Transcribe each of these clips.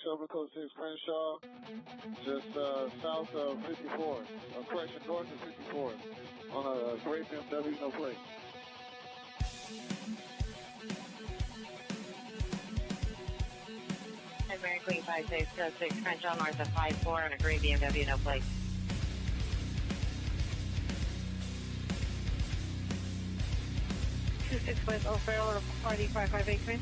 Shelby Code 6, Crenshaw, just south of 54. Correction, north of 54. On a gray BMW, no plate. American Queen 5606, Crenshaw, north of 54 on a gray BMW, no plate. With O'Farrell, party 558 Queen.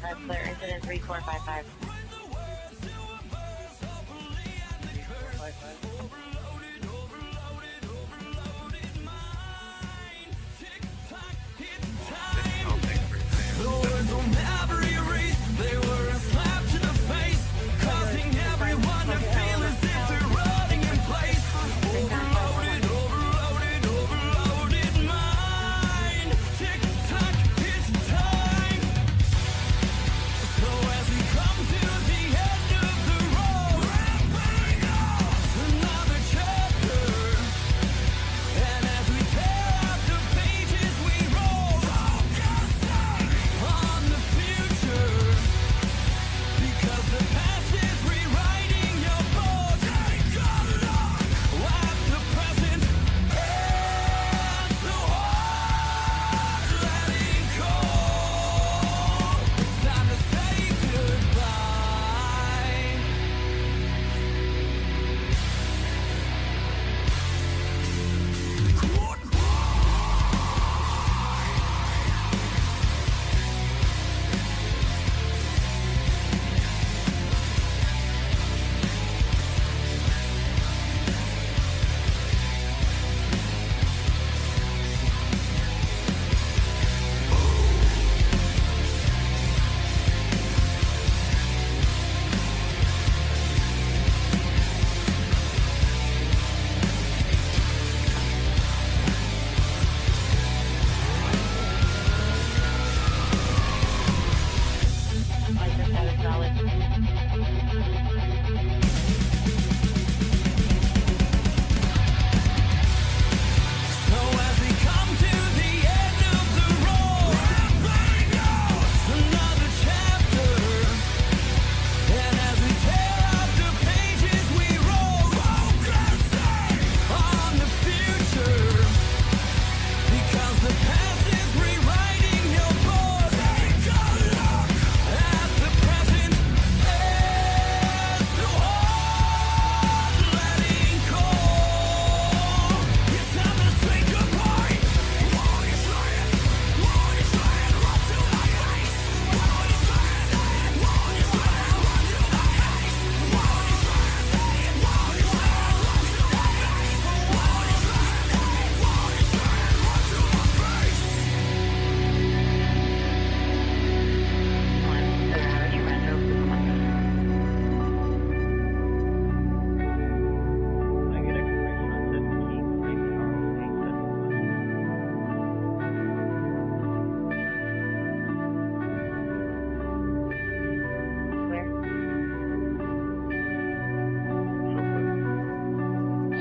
That's clear. Incident 3455. Come to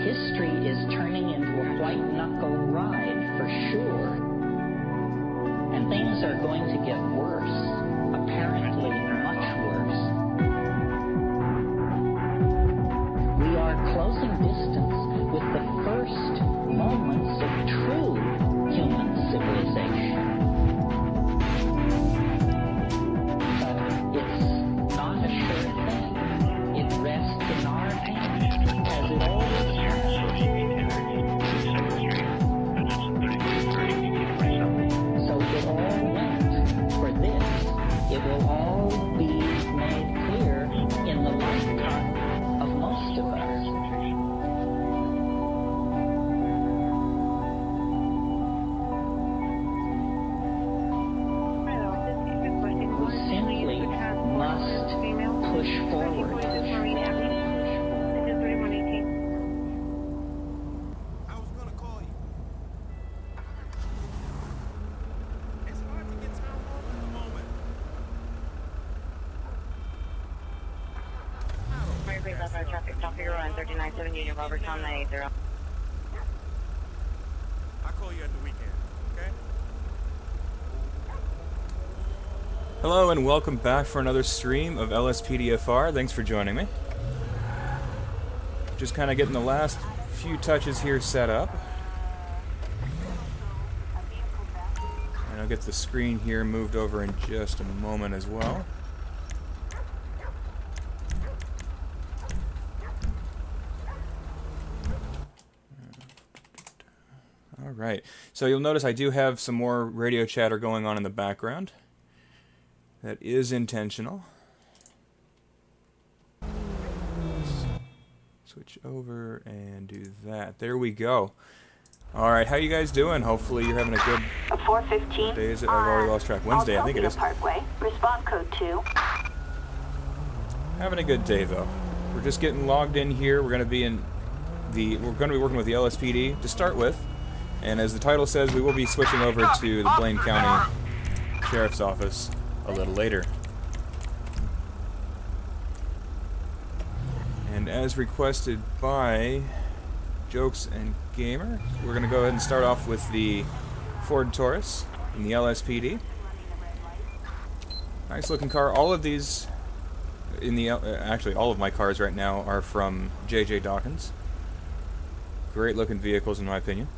history is turning into a white-knuckle ride for sure. And things are going to get worse, apparently much worse. We are closing distance with the first moments of true human civilization. But it's not a sure thing. It rests in our hands, as it always has. So it all went for this. It will all be made clear in the lifetime of most of us. We simply must push forward. I was gonna call you. It's hard to get time off at the moment. Mercury left our traffic stop here on 39-7 Union Robertson 980. I'll call you at the weekend, okay? Hello and welcome back for another stream of LSPDFR. Thanks for joining me. Just kind of getting the last few touches here set up. And I'll get the screen here moved over in just a moment as well. Alright, so you'll notice I do have some more radio chatter going on in the background. That is intentional. Switch over and do that. There we go. Alright, how you guys doing? Hopefully you're having a good 415. day. Is it? I've already lost track. Wednesday, I think it is. Parkway. Respond code 2. Having a good day though. We're just getting logged in here. We're going to be working with the LSPD to start with. And as the title says, we will be switching over to the Blaine County Sheriff's Office a little later. And as requested by Jokes and Gamer, we're going to go ahead and start off with the Ford Taurus in the LSPD. Nice looking car. All of these in the actually all of my cars right now are from J.J. Dawkins. Great looking vehicles in my opinion.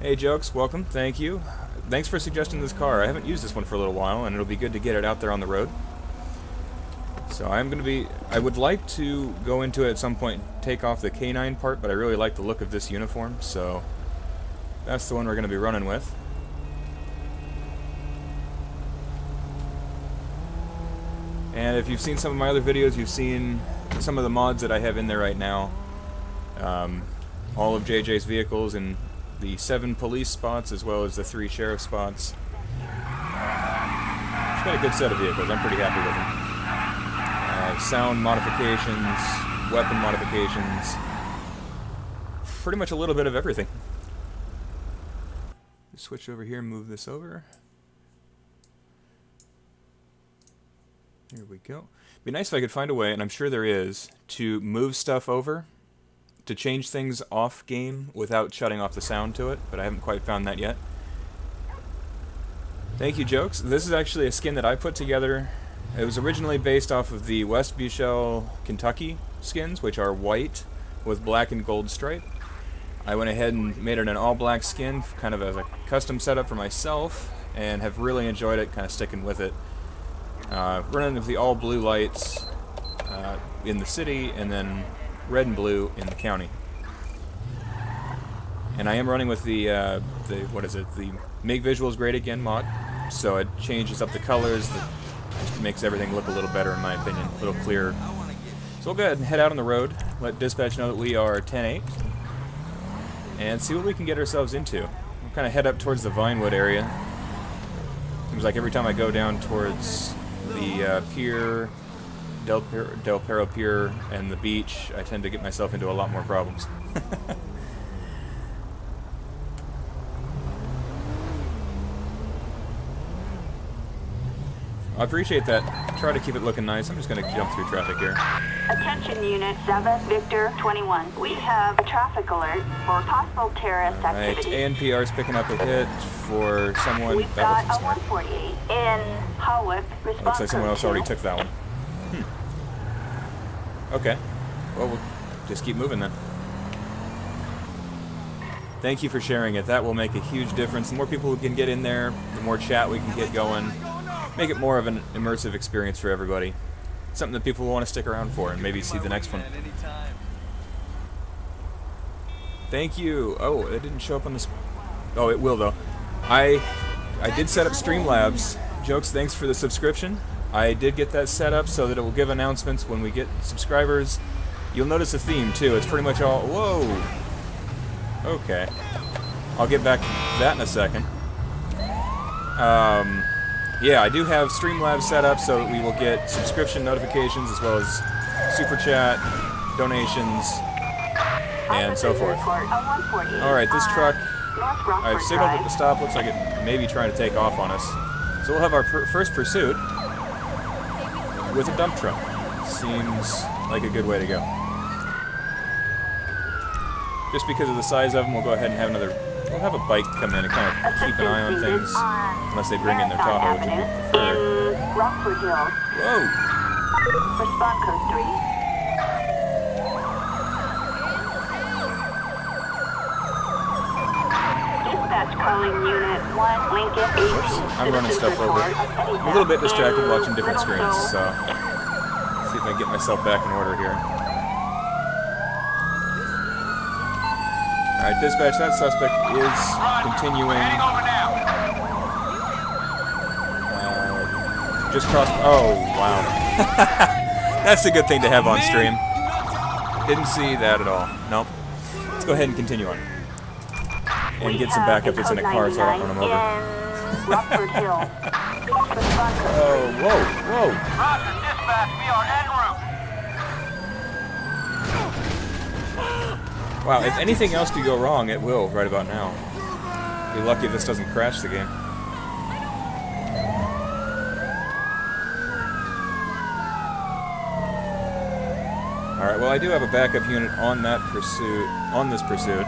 Hey Jokes, welcome, thank you. Thanks for suggesting this car. I haven't used this one for a little while, and it'll be good to get it out there on the road. So I would like to go into it at some point, take off the K9 part, but I really like the look of this uniform, so that's the one we're going to be running with. And if you've seen some of my other videos, you've seen some of the mods that I have in there right now. All of JJ's vehicles and the 7 police spots as well as the 3 sheriff spots. It's got a good set of vehicles. I'm pretty happy with them. Sound modifications, weapon modifications, pretty much a little bit of everything. Switch over here and move this over. Here we go. It'd be nice if I could find a way, and I'm sure there is, to move stuff over, to change things off game without shutting off the sound to it, but I haven't quite found that yet. Thank you, Jokes. This is actually a skin that I put together. It was originally based off of the West Buchel, Kentucky skins, which are white with black and gold stripe. I went ahead and made it an all-black skin, kind of as a custom setup for myself, and have really enjoyed it, kind of sticking with it. Running with the all-blue lights in the city, and then red and blue in the county. And I am running with the the Make Visuals Great Again mod, so it changes up the colors, just makes everything look a little better in my opinion, a little clearer. So we'll go ahead and head out on the road, let dispatch know that we are 10-8, and see what we can get ourselves into. We'll kind of head up towards the Vinewood area. Seems like every time I go down towards the pier, Del Perro Pier, and the beach, I tend to get myself into a lot more problems. I appreciate that. Try to keep it looking nice. I'm just going to jump through traffic here. Attention Unit 7, Victor 21. We have a traffic alert for possible terrorist Right, activity. ANPR is picking up a hit for someone. We've That got wasn't a smart. 148 in Hawick. Response Looks like someone else code already 2. took that one. Okay. Well, we'll just keep moving then. Thank you for sharing it. That will make a huge difference. The more people who can get in there, the more chat we can get going. Make it more of an immersive experience for everybody. Something that people will want to stick around for and maybe see the next one. Thank you. Oh, it didn't show up on this. Oh, it will though. I did set up Streamlabs. Jokes, thanks for the subscription. I did get that set up so that it will give announcements when we get subscribers. You'll notice a theme too. It's pretty much all. Whoa. Okay. I'll get back to that in a second. Yeah, I do have Streamlabs set up so that we will get subscription notifications as well as super chat, donations, and so forth. Alright, this truck, I've signaled at the stop, looks like it may be trying to take off on us. So we'll have our first pursuit with a dump truck. Seems like a good way to go. Just because of the size of them, we'll go ahead and have another... We'll have a bike come in and kind of keep an eye on things, unless they bring in their Tahoe, which would be preferred. Rockford Hills. Whoa! Response code 3. Dispatch calling Unit 1, Lincoln 18. Oops, I'm running stuff over. I'm a little bit distracted watching different screens, so... See if I can get myself back in order here. Alright, dispatch, that suspect is continuing. Just crossed. Oh, wow. That's a good thing to have on stream. Didn't see that at all. Nope. Let's go ahead and continue on. And get some backup that's in a car so I don't run him over. Rockford Hill. Oh, whoa, whoa. Roger, dispatch, we are en route. Wow, if anything else could go wrong, it will right about now. Be lucky if this doesn't crash the game. Alright, well I do have a backup unit on that pursuit, on this pursuit.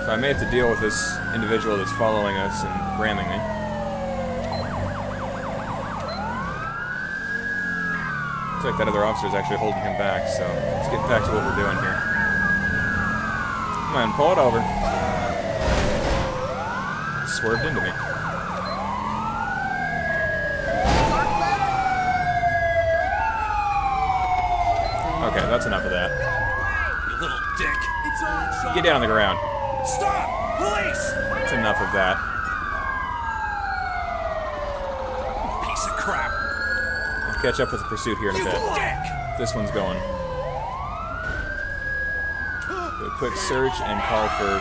So I may have to deal with this individual that's following us and ramming me. Looks like that other officer is actually holding him back, so let's get back to what we're doing here. Come on, pull it over. Swerved into me. Okay, that's enough of that. You little dick. Get down on the ground. Stop! Police! That's enough of that. Piece of crap. I'll catch up with the pursuit here in a You bit. dick! This one's going. Do a quick search and call for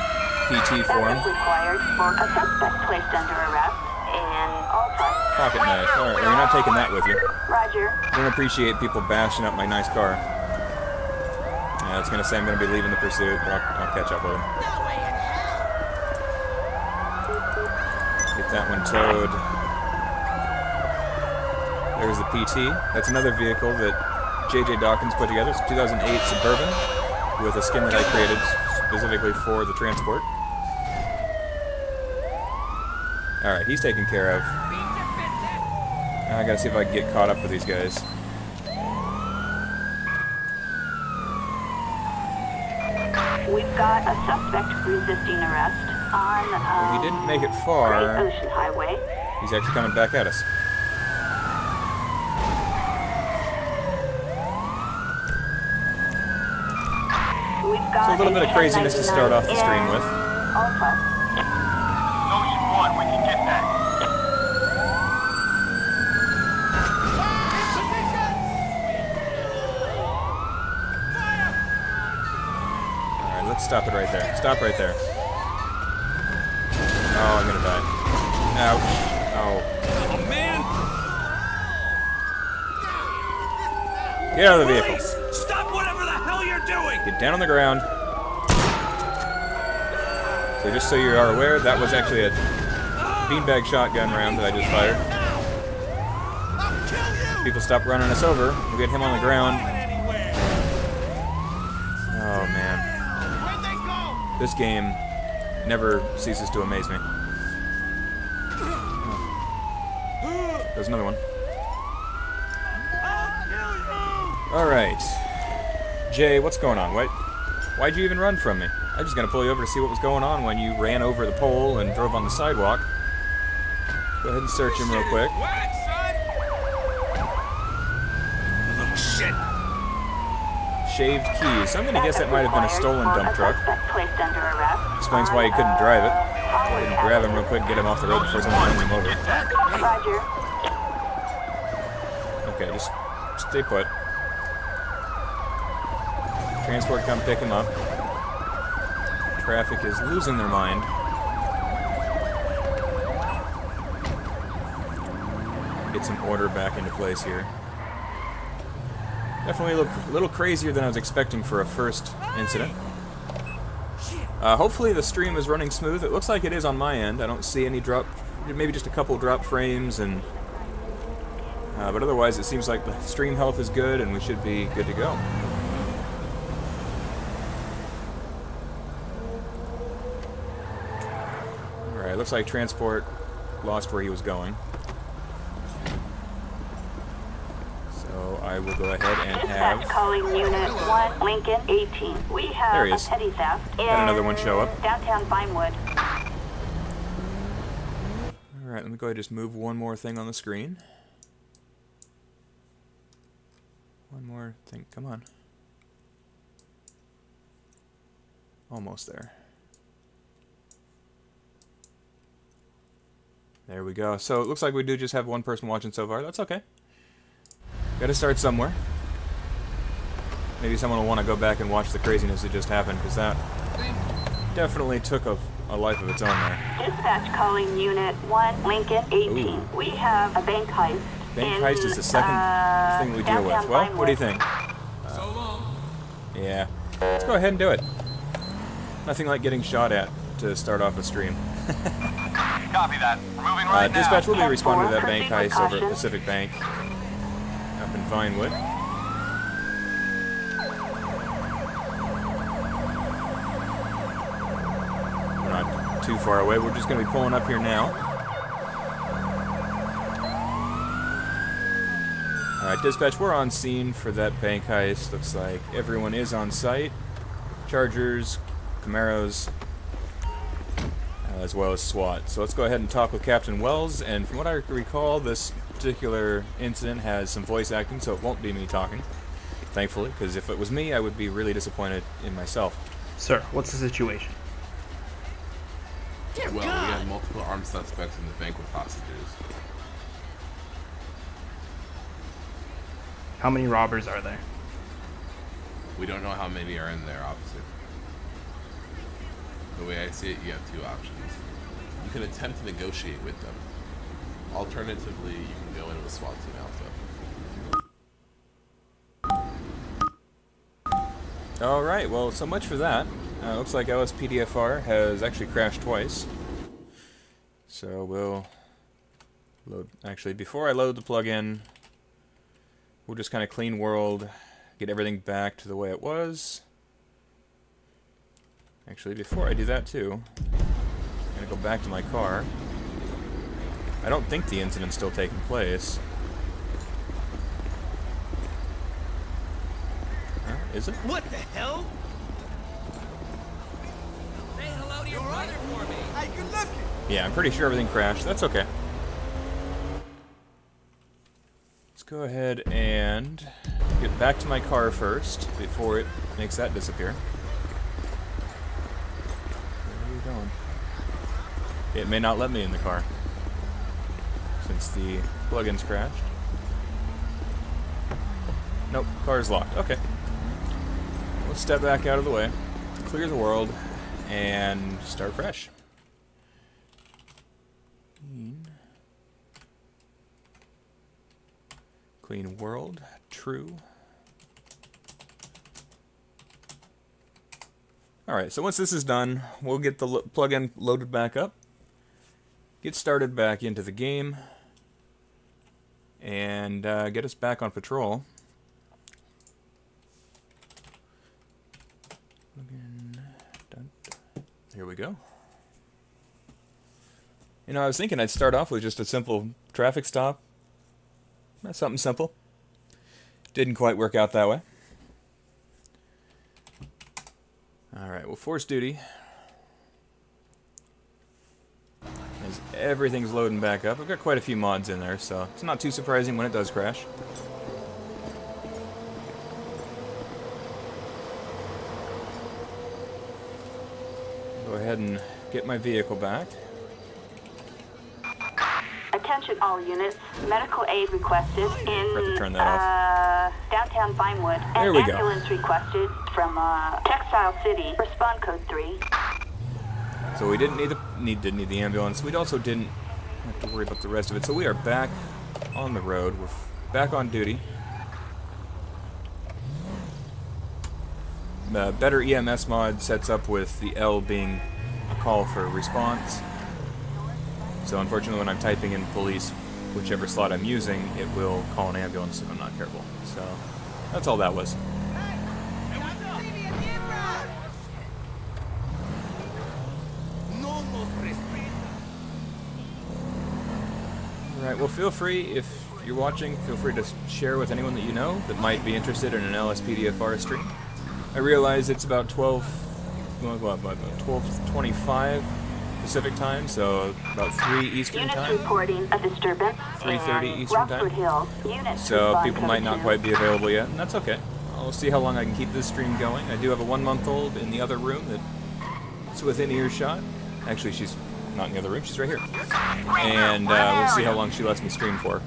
PT for him. Backup required for a suspect placed under arrest in Alta. Pocket knife. Alright, well, you're not taking that with you. Roger. Don't appreciate people bashing up my nice car. Yeah, it's gonna say I'm gonna be leaving the pursuit, but I'll catch up with him. Get that one towed. There's the PT. That's another vehicle that JJ Dawkins put together. It's a 2008 Suburban with a skin that I created specifically for the transport. Alright, he's taken care of. Now I gotta see if I can get caught up with these guys. We've got a suspect resisting arrest on If he didn't make it Great far, Ocean Highway. he's actually coming back at us. We've got So a little bit of craziness to start off the 1099 stream with. Alta. Ocean 1, we can get that. Alright, let's stop it right there. Stop right there. Oh, I'm gonna die. Ouch. Oh. Oh, man! Get out of the vehicle. Police! Stop whatever the hell you're doing! Get down on the ground. So just so you are aware, that was actually a beanbag shotgun round that I just fired. people stop running us over. We'll get him on the ground. Oh, man. This game never ceases to amaze me. Oh. There's another one. Alright. Jay, what's going on? Why'd you even run from me? I was just gonna pull you over to see what was going on when you ran over the pole and drove on the sidewalk. Go ahead and search him real quick. Shaved keys. I'm gonna guess that might have been a stolen dump truck. Explains why he couldn't drive it. Go ahead and grab him real quick and get him off the road before someone runs him over. Okay, just stay put. Transport come pick him up. Traffic is losing their mind. Get some order back into place here. Definitely look a little crazier than I was expecting for a first incident. Hopefully the stream is running smooth. It looks like it is on my end. I don't see any drop, maybe just a couple drop frames, and but otherwise it seems like the stream health is good and we should be good to go. Alright, looks like transport lost where he was going. I will go ahead and have... calling Unit 1, Lincoln 18. We have a petty theft in had another one show up. downtown Vinewood. Alright, let me go ahead and just move one more thing on the screen. One more thing, come on. Almost there. There we go. So it looks like we do just have one person watching so far. That's okay. Gotta start somewhere. Maybe someone will want to go back and watch the craziness that just happened, because that definitely took a life of its own there. Dispatch calling Unit 1, Lincoln 18. Ooh. We have a bank heist. Bank heist is the second thing we deal with. Well, what do you think? So long. Yeah. Let's go ahead and do it. Nothing like getting shot at to start off a stream. Copy that. We're moving right now. Dispatch will be responding to that bank heist over at Pacific Bank. In Vinewood. We're not too far away. We're just going to be pulling up here now. Alright, dispatch, we're on scene for that bank heist. Looks like everyone is on site. Chargers, Camaros, as well as SWAT. So let's go ahead and talk with Captain Wells, and from what I recall, this particular incident has some voice acting, so it won't be me talking, thankfully, because if it was me, I would be really disappointed in myself. Sir, what's the situation? Well, we have multiple armed suspects in the bank with hostages. How many robbers are there? We don't know how many are in there, officer. The way I see it, you have two options. You can attempt to negotiate with them. Alternatively, you can go in with SWAT Team Alpha. Alright, well, so much for that. Looks like LSPDFR has actually crashed twice. So we'll load... Actually, before I load the plugin, we'll just kind of clean world, get everything back to the way it was. Actually, before I do that too, I'm going to go back to my car. I don't think the incident's still taking place. Is it? What the hell? Say hello to your brother for me. Hey, good looking. Yeah, I'm pretty sure everything crashed. That's okay. Let's go ahead and get back to my car first before it makes that disappear. Where are you going? It may not let me in the car since the plug-in's crashed. Nope, car's locked. Okay. Let's step back out of the way, clear the world, and start fresh. Clean world, true. Alright, so once this is done, we'll get the plugin loaded back up, get started back into the game, and and get us back on patrol. Here we go. You know, I was thinking I'd start off with just a simple traffic stop. Something simple. Didn't quite work out that way. Alright, well, force duty. As everything's loading back up. I've got quite a few mods in there, so it's not too surprising when it does crash. Go ahead and get my vehicle back. Attention all units. Medical aid requested in turn that off. downtown Vinewood. There we go. Ambulance requested from Textile City. Respond code 3. So we didn't need the ambulance. We also didn't have to worry about the rest of it. So we are back on the road. We're back on duty. The better EMS mod sets up with the L being a call for response. So unfortunately when I'm typing in police, whichever slot I'm using, it will call an ambulance if I'm not careful. So that's all that was. Alright, well feel free, if you're watching, feel free to share with anyone that you know that might be interested in an LSPD forestry. I realize it's about 12:25 Pacific time, so about 3 Eastern Units time. reporting a disturbance 3:30 in Eastern Rockford time. Hill. Units So respond people code might not 2. quite be available yet, and that's okay. I'll see how long I can keep this stream going. I do have a 1-month-old in the other room that's within earshot. Actually, she's not in the other room, she's right here. And we'll see how long she lets me stream for.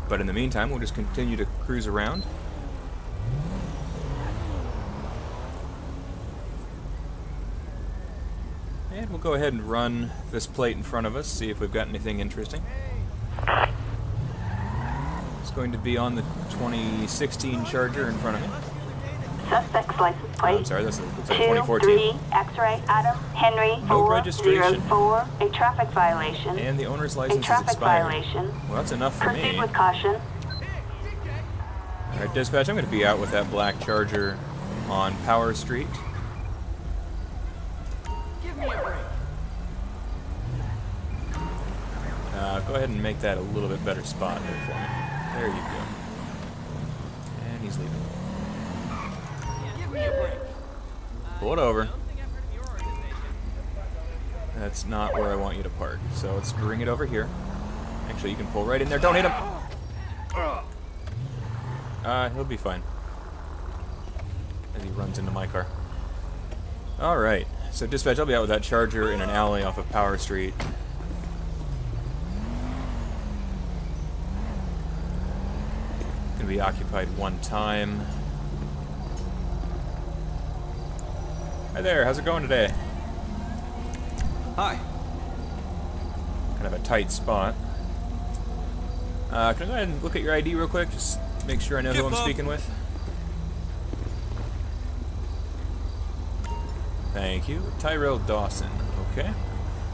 But in the meantime, we'll just continue to cruise around. And we'll go ahead and run this plate in front of us, see if we've got anything interesting. It's going to be on the 2016 Charger in front of me. Suspect's license plate. Oh, I'm sorry, that's looks like 2014. 23 X-ray Adam Henry No registration. 404. A traffic violation. And the owner's A license is traffic expired. violation. Well, that's enough for Proceed me. with caution. Alright, dispatch, I'm going to be out with that black Charger on Power Street. Give me a break. Go ahead and make that a little bit better spot there for me. There you go. And he's leaving. Give me a break. Pull it over. That's not where I want you to park. So let's bring it over here. Actually, you can pull right in there. Don't hit him! He'll be fine. As he runs into my car. Alright. So dispatch, I'll be out with that Charger in an alley off of Power Street. Gonna be occupied one time. Hi there, how's it going today? Hi. Kind of a tight spot. Can I go ahead and look at your ID real quick? Just make sure I know who I'm speaking with. Thank you. Tyrell Dawson. Okay.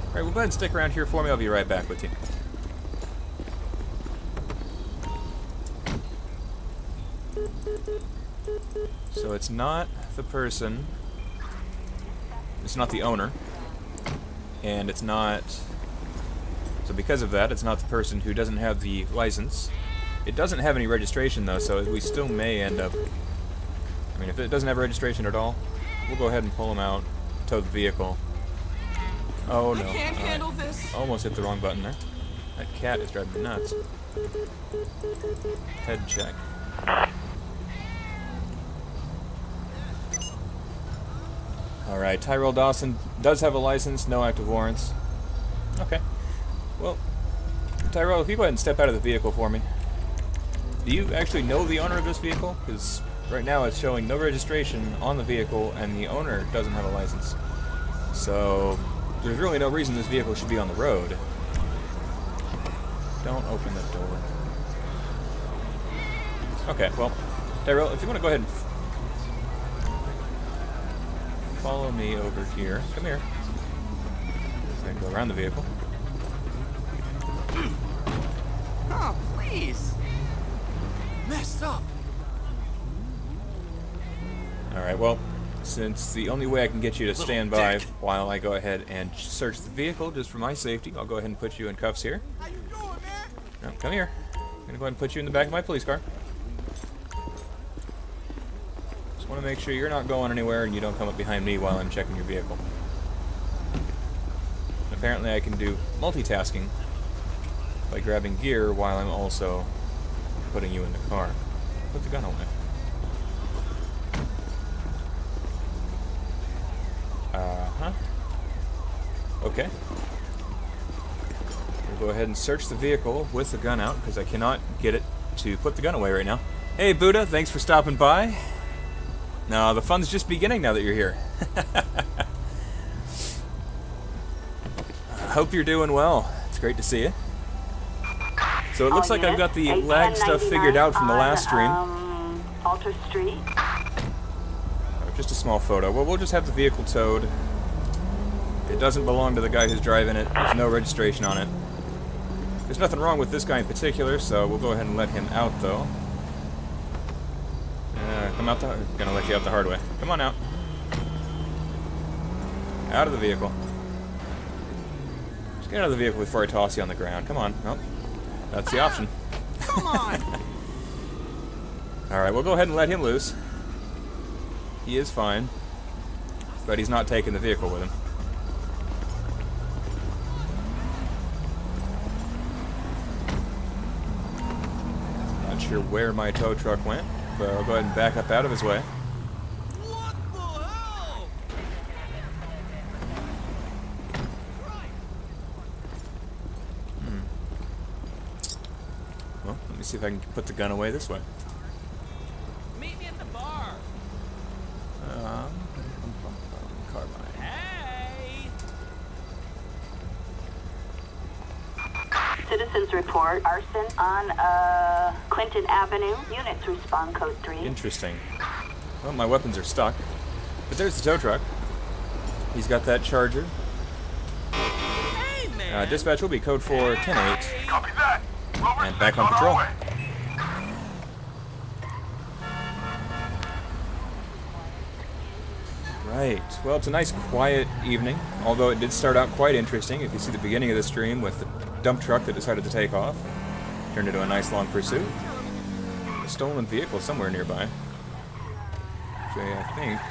Alright, well, go ahead and stick around here for me. I'll be right back with you. So it's not the person, it's not the owner, and it's not, so because of that, it's not the person who doesn't have the license. It doesn't have any registration though, so we still may end up, I mean, if it doesn't have registration at all, we'll go ahead and pull him out, tow the vehicle. Oh no. I can't handle this. Almost hit the wrong button there. That cat is driving me nuts. Head check. Alright, Tyrell Dawson does have a license, no active warrants. Okay. Well, Tyrell, if you go ahead and step out of the vehicle for me. Do you actually know the owner of this vehicle? Because right now it's showing no registration on the vehicle and the owner doesn't have a license. So, there's really no reason this vehicle should be on the road. Don't open the door. Okay, well, Tyrell, if you want to go ahead and follow me over here. Come here. I'm going to go around the vehicle. Oh, please. up? Alright, well, since the only way I can get you to stand by while I go ahead and search the vehicle, just for my safety, I'll go ahead and put you in cuffs here. How you doing, man? No, come here. I'm gonna go ahead and put you in the back of my police car. Just want to make sure you're not going anywhere and you don't come up behind me while I'm checking your vehicle. Apparently I can do multitasking by grabbing gear while I'm also putting you in the car. Put the gun away. Uh-huh. Okay. We'll go ahead and search the vehicle with the gun out, because I cannot get it to put the gun away right now. Hey, Buddha, thanks for stopping by. No, the fun's just beginning now that you're here. Hope you're doing well. It's great to see you. So it looks like I've got the lag stuff figured out from the last stream. Alter Street. Just a small photo. Well, we'll just have the vehicle towed. It doesn't belong to the guy who's driving it. There's no registration on it. There's nothing wrong with this guy in particular, so we'll go ahead and let him out, though. Come out the... Gonna let you out the hard way. Come on out. Out of the vehicle. Just get out of the vehicle before I toss you on the ground. Come on. Oh, that's the option. Come on! Alright, we'll go ahead and let him loose. He is fine, but he's not taking the vehicle with him. Not sure where my tow truck went, but I'll go ahead and back up out of his way. What the hell? Well, let me see if I can put the gun away this way. Meet me at the bar. Carbine. Hey! Citizens report arson on Clinton Avenue. Units respond code 3. Interesting. Well, my weapons are stuck. But there's the tow truck. He's got that charger. Hey, man! Dispatch will be code 4 10-8. Copy that. And back on patrol. Right. Well, it's a nice, quiet evening, although it did start out quite interesting. If you see the beginning of the stream with the dump truck that decided to take off, turned into a nice long pursuit. A stolen vehicle somewhere nearby. Actually, I think...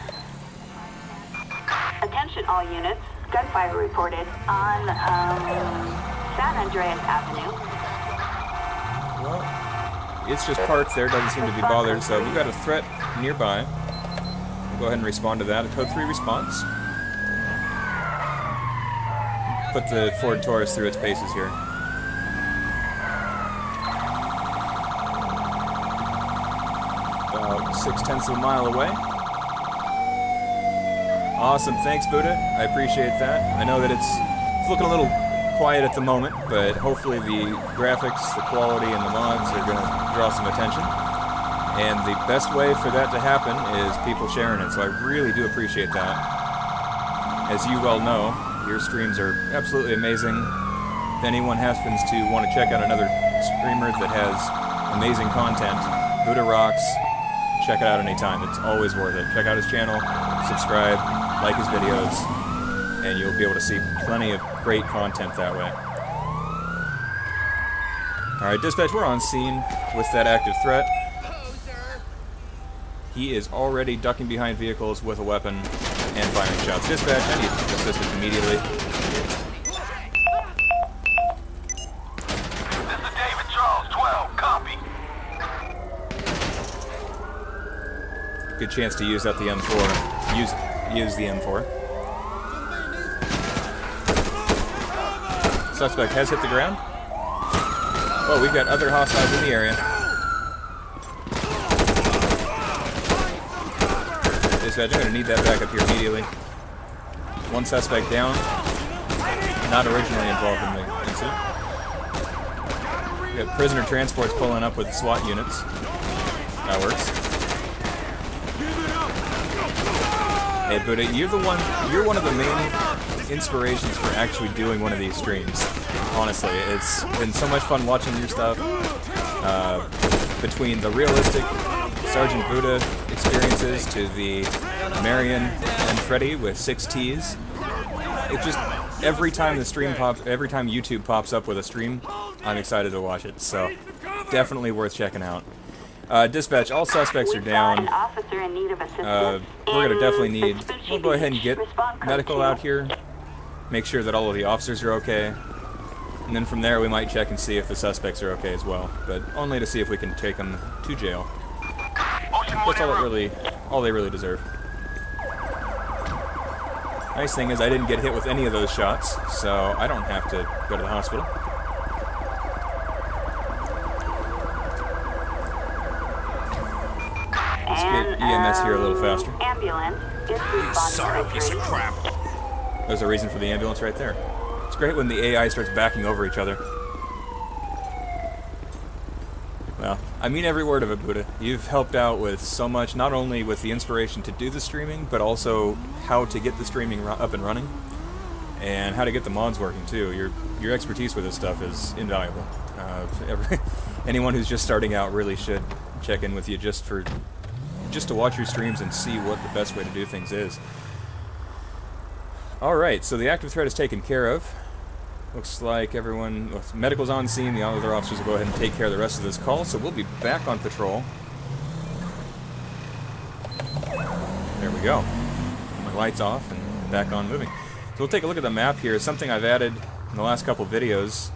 Attention all units. Gunfire reported on San Andreas Avenue. Well, it's just parked there, doesn't seem to be bothered, so we've got a threat nearby. We'll go ahead and respond to that. A code 3 response. Put the Ford Taurus through its paces here. About 0.6 of a mile away. Awesome, thanks Buddha. I appreciate that. I know that it's looking a little quiet at the moment, but hopefully the graphics, the quality, and the mods are going to draw some attention. And the best way for that to happen is people sharing it, so I really do appreciate that. As you well know, your streams are absolutely amazing. If anyone happens to want to check out another streamer that has amazing content, Buddha rocks. Check it out anytime. It's always worth it. Check out his channel, subscribe, like his videos, and you'll be able to see plenty of great content that way. Alright, dispatch, we're on scene with that active threat. He is already ducking behind vehicles with a weapon and firing shots. Dispatch, I need assistance immediately. This is David Charles, 12, copy. Good chance to use out the M4. Use the M4. Suspect has hit the ground. Oh, we've got other hostiles in the area. Dispatch, I'm going to need that back up here immediately. One suspect down. Not originally involved in the incident. We got prisoner transports pulling up with SWAT units. That works. Hey Buddha, you're one of the main inspirations for actually doing one of these streams. Honestly, it's been so much fun watching your stuff. between the realistic Sergeant Buddha experiences to the Marion and Freddy with 6 Ts. It just, every time YouTube pops up with a stream, I'm excited to watch it, so definitely worth checking out. Dispatch, all suspects are down. We're going to definitely need, we'll go ahead and get medical out here, make sure that all of the officers are okay, and then from there we might check and see if the suspects are okay as well, but only to see if we can take them to jail. That's all they really deserve. Nice thing is I didn't get hit with any of those shots, so I don't have to go to the hospital. Let's get EMS here a little faster. Ambulance is Piece of crap. There's a reason for the ambulance right there. It's great when the AI starts backing over each other. Well, I mean every word of it, Buddha. You've helped out with so much, not only with the inspiration to do the streaming, but also how to get the streaming up and running, and how to get the mods working too. Your expertise with this stuff is invaluable. Anyone who's just starting out really should check in with you just to watch your streams and see what the best way to do things is. Alright, so the active threat is taken care of. Looks like everyone, well, medical's on scene, the other officers will go ahead and take care of the rest of this call, so we'll be back on patrol. There we go. My light's off and back on moving. So we'll take a look at the map here. Something I've added in the last couple videos.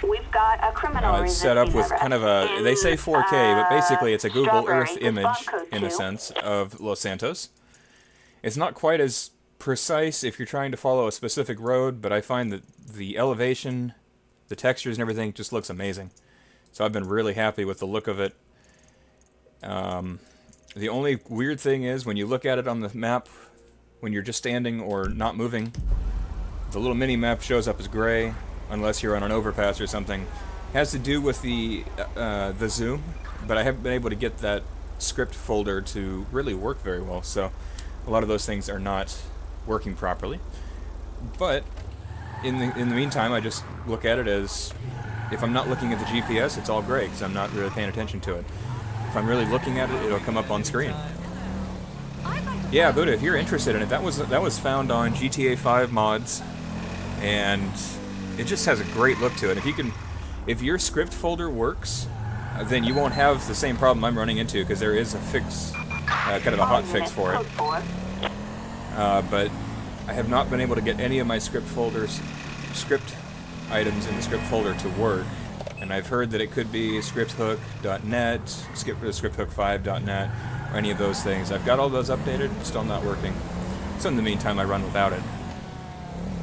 We've got a criminal It's set up with kind of a, they say 4K, but basically it's a Google Earth image, in a sense, of Los Santos. It's not quite as precise if you're trying to follow a specific road, but I find that the elevation, the textures and everything just looks amazing. So I've been really happy with the look of it. The only weird thing is when you look at it on the map, when you're just standing or not moving, the little mini-map shows up as gray, unless you're on an overpass or something. It has to do with the zoom, but I haven't been able to get that script folder to really work very well, so a lot of those things are not working properly. But in the meantime, I just look at it as, if I'm not looking at the GPS, it's all gray, because I'm not really paying attention to it. If I'm really looking at it, it'll come up on screen. Yeah, Buddha, if you're interested in it, that was found on GTA 5 mods, and it just has a great look to it. If your script folder works, then you won't have the same problem I'm running into, because there is a fix, kind of a hot fix for it. But I have not been able to get any of my script items in the script folder to work, and I've heard that it could be scripthook.net, scripthook5.net, or any of those things. I've got all those updated, still not working. So in the meantime, I run without it.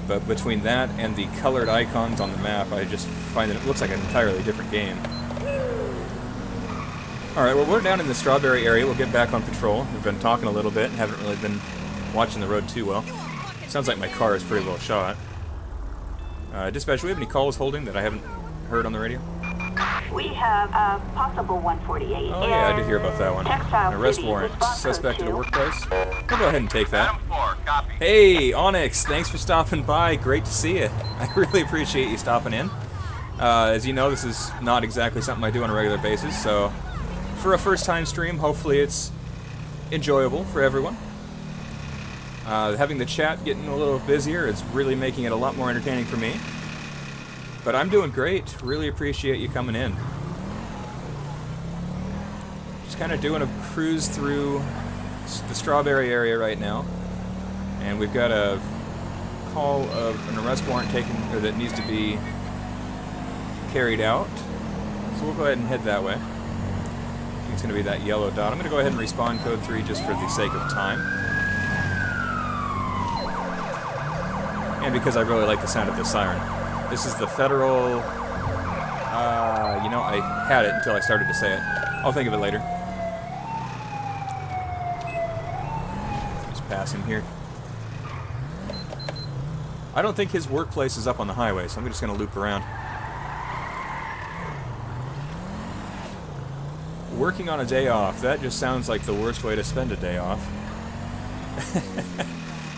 But between that and the colored icons on the map, I just find that it looks like an entirely different game. Alright, well, we're down in the Strawberry area. We'll get back on patrol. We've been talking a little bit and haven't really been watching the road too well. Sounds like my car is pretty well shot. Dispatch, do we have any calls holding that I haven't heard on the radio? We have a possible 148. Oh yeah, I did hear about that one. An arrest warrant. Suspect at a workplace. We'll go ahead and take that. Hey, Onyx, thanks for stopping by. Great to see you. I really appreciate you stopping in. As you know, this is not exactly something I do on a regular basis, so for a first-time stream, hopefully it's enjoyable for everyone. Having the chat getting a little busier is really making it a lot more entertaining for me. But I'm doing great. Really appreciate you coming in. Just kind of doing a cruise through the Strawberry area right now. And we've got a call of an arrest warrant taken, or that needs to be carried out. So we'll go ahead and head that way. I think it's going to be that yellow dot. I'm going to go ahead and respawn code 3 just for the sake of time. And because I really like the sound of the siren. This is the federal, you know, I had it until I started to say it. I'll think of it later. Just passing here. I don't think his workplace is up on the highway, so I'm just going to loop around. Working on a day off, that just sounds like the worst way to spend a day off.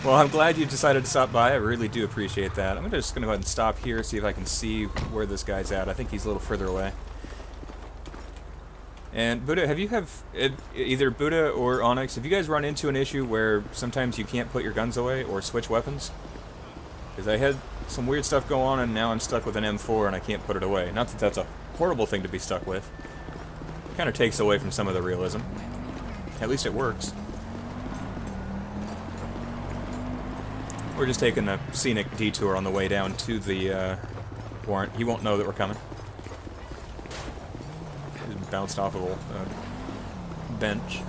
Well, I'm glad you decided to stop by. I really do appreciate that. I'm just going to go ahead and stop here, see if I can see where this guy's at. I think he's a little further away. And Buddha, either Buddha or Onyx, have you guys run into an issue where sometimes you can't put your guns away or switch weapons? Because I had some weird stuff go on and now I'm stuck with an M4 and I can't put it away. Not that that's a horrible thing to be stuck with. It kind of takes away from some of the realism. At least it works. We're just taking a scenic detour on the way down to the warrant. He won't know that we're coming. Just bounced off a little bench.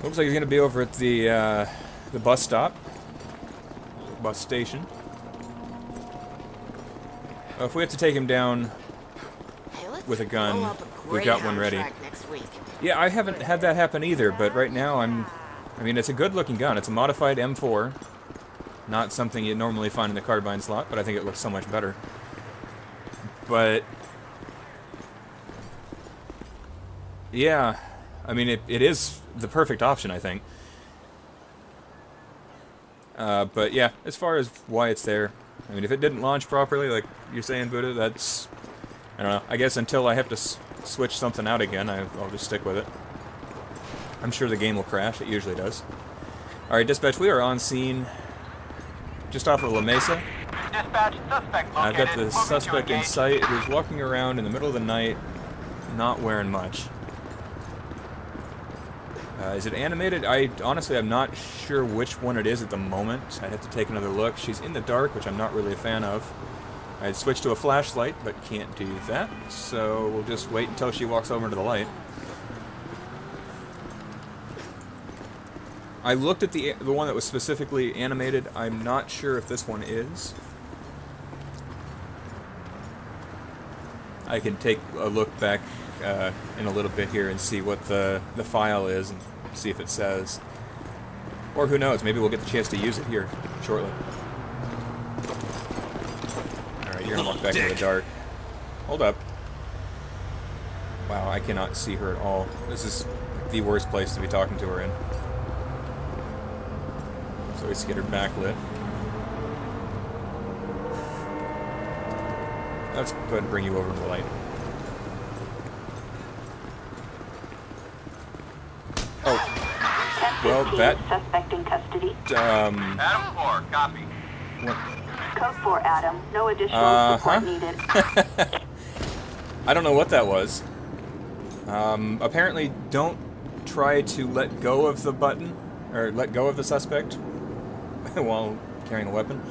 Looks like he's going to be over at the bus stop. Bus station. If we have to take him down with a gun, we've got one ready. Yeah, I haven't had that happen either, but right now I mean, it's a good-looking gun. It's a modified M4. Not something you'd normally find in the carbine slot, but I think it looks so much better. But yeah, I mean, it is the perfect option, I think. But yeah, as far as why it's there, I mean, if it didn't launch properly, like you're saying, Buddha, that's, I don't know. I guess until I have to switch something out again, I'll just stick with it. I'm sure the game will crash. It usually does. Alright, dispatch, we are on scene just off of La Mesa. Dispatch, suspect located. I've got the suspect in sight who's walking around in the middle of the night, not wearing much. Is it animated? Honestly, I'm not sure which one it is at the moment. I'd have to take another look. She's in the dark, which I'm not really a fan of. I'd switch to a flashlight, but can't do that, so we'll just wait until she walks over to the light. I looked at the one that was specifically animated. I'm not sure if this one is. I can take a look back in a little bit here and see what the file is and see if it says. Or who knows, maybe we'll get the chance to use it here shortly. Alright, you're gonna walk back into the dark. Hold up. Wow, I cannot see her at all. This is the worst place to be talking to her in. So let's get her backlit. Let's go ahead and bring you over to the light. Oh. Well, that... Suspect in custody. Adam 4, copy. What? Code 4, Adam. No additional support needed. I don't know what that was. Apparently, don't try to let go of the button, or let go of the suspect while carrying a weapon.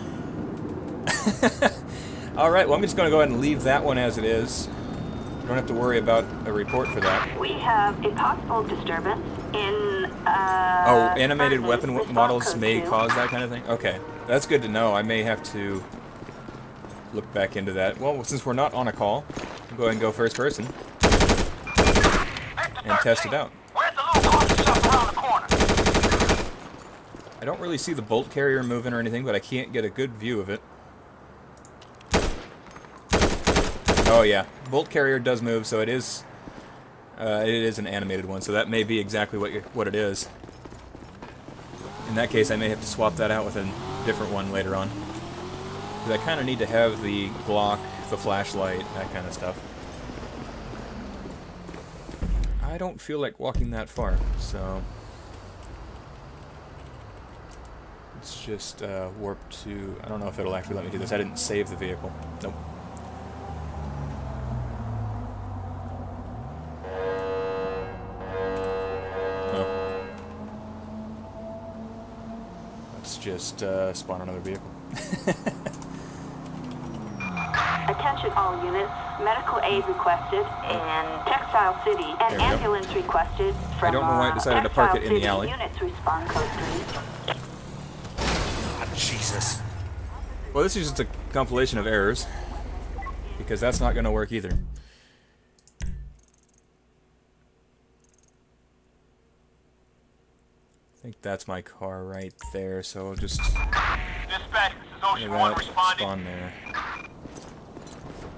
Alright, well I'm just going to go ahead and leave that one as it is. You don't have to worry about a report for that. We have a possible disturbance in, oh, animated weapon models may cause that kind of thing? Okay, that's good to know. I may have to look back into that. Well, since we're not on a call, I'll go ahead and go first person and test it out. I don't really see the bolt carrier moving or anything, but I can't get a good view of it. Oh yeah, bolt carrier does move, so it is an animated one, so that may be exactly what it is. In that case, I may have to swap that out with a different one later on. Because I kind of need to have the Glock, the flashlight, that kind of stuff. I don't feel like walking that far, so... Let's just warp to... I don't know if it'll actually let me do this. I didn't save the vehicle. Nope. Just spawn another vehicle. Attention all units, medical aid requested in Textile City and ambulance requested from I don't know why I decided to park it in the alley. Units respond code 3. Oh, Jesus. Well, this is just a compilation of errors, because that's not going to work either. I think that's my car right there, so I'll just... Dispatch, this is Ocean 1 responding. Spawn there.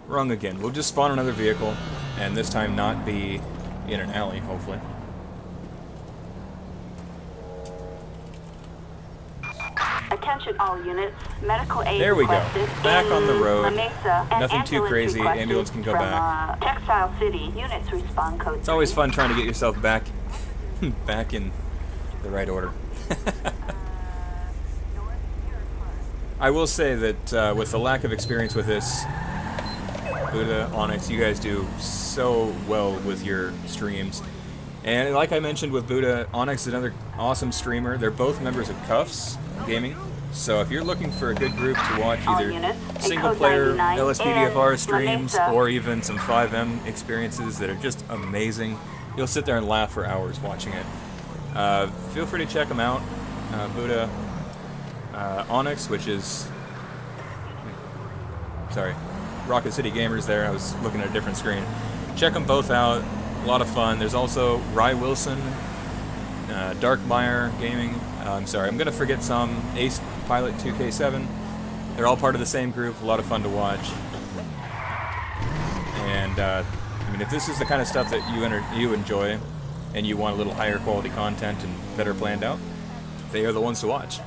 Wrong again. We'll just spawn another vehicle, and this time not be in an alley, hopefully. Attention Attention all units. Medical aid There we go. requested Back in on the road. La Mesa, and Nothing too ambulance crazy. requested Ambulance can go from, back. Textile City. Units respond code. It's always fun trying to get yourself back, back in the right order. I will say that with the lack of experience with this, Buddha, Onyx, you guys do so well with your streams. And like I mentioned with Buddha, Onyx is another awesome streamer. They're both members of Cuffs Gaming. So if you're looking for a good group to watch either single-player LSPDFR streams or even some 5M experiences that are just amazing, you'll sit there and laugh for hours watching it. Feel free to check them out. Buddha, Onyx, which is... Sorry. Rocket City Gamers there. I was looking at a different screen. Check them both out. A lot of fun. There's also Rye Wilson, Darkmeyer Gaming. I'm sorry, I'm going to forget some. Ace Pilot 2K7. They're all part of the same group. A lot of fun to watch. And, I mean, if this is the kind of stuff that you enjoy and you want a little higher quality content and better planned out, they are the ones to watch.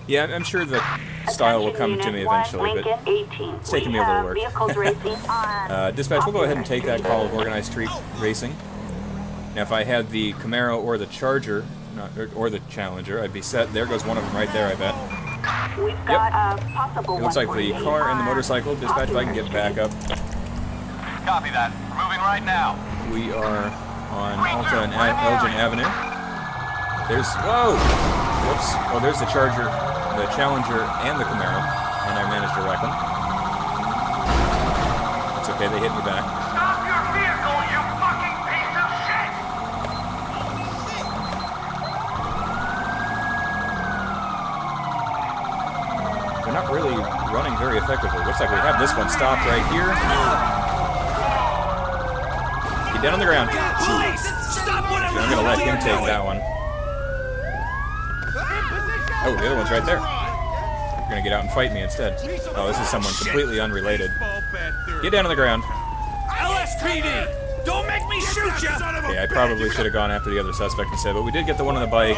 Yeah, I'm sure the style will come to me eventually, but it's taking me a little work. Dispatch, we'll go ahead and take that call of organized street racing. Now, if I had the Camaro or the Charger, or the Challenger, I'd be set. There goes one of them right there, I bet. Yep. It looks like the car and the motorcycle. Dispatch, if I can get back up. Copy that. We're moving right now. We are on Alta and Elgin Avenue. There's... Whoa! Whoops. Oh, there's the Charger, the Challenger, and the Camaro. And I managed to wreck them. It's okay, they hit me back. Stop your vehicle, you fucking piece of shit! They're not really running very effectively. Looks like we have this one stopped right here. Get down on the ground. I'm gonna let him take that one. Oh, the other one's right there. You're gonna get out and fight me instead. Oh, this is someone completely unrelated. Get down on the ground. LSPD! Don't make me shoot you! Okay, I probably should have gone after the other suspect instead, but we did get the one on the bike.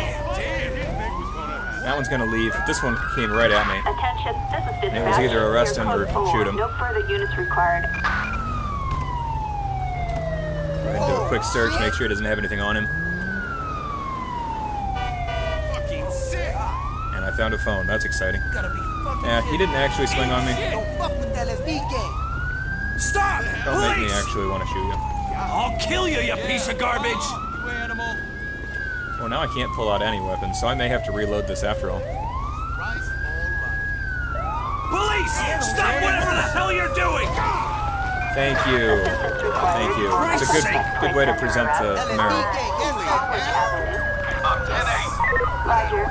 That one's gonna leave. This one came right at me. Attention, this is And it was either arrest him or shoot him. No further units required. Go ahead and do a quick search, make sure he doesn't have anything on him. And I found a phone. That's exciting. Yeah, he didn't actually swing on me. Stop! Don't make me actually want to shoot you. I'll kill you, you piece of garbage! Well, now I can't pull out any weapons, so I may have to reload this after all. Police! Stop whatever the hell you're doing! Thank you. Thank you. It's a good way to present the Camaro. Roger.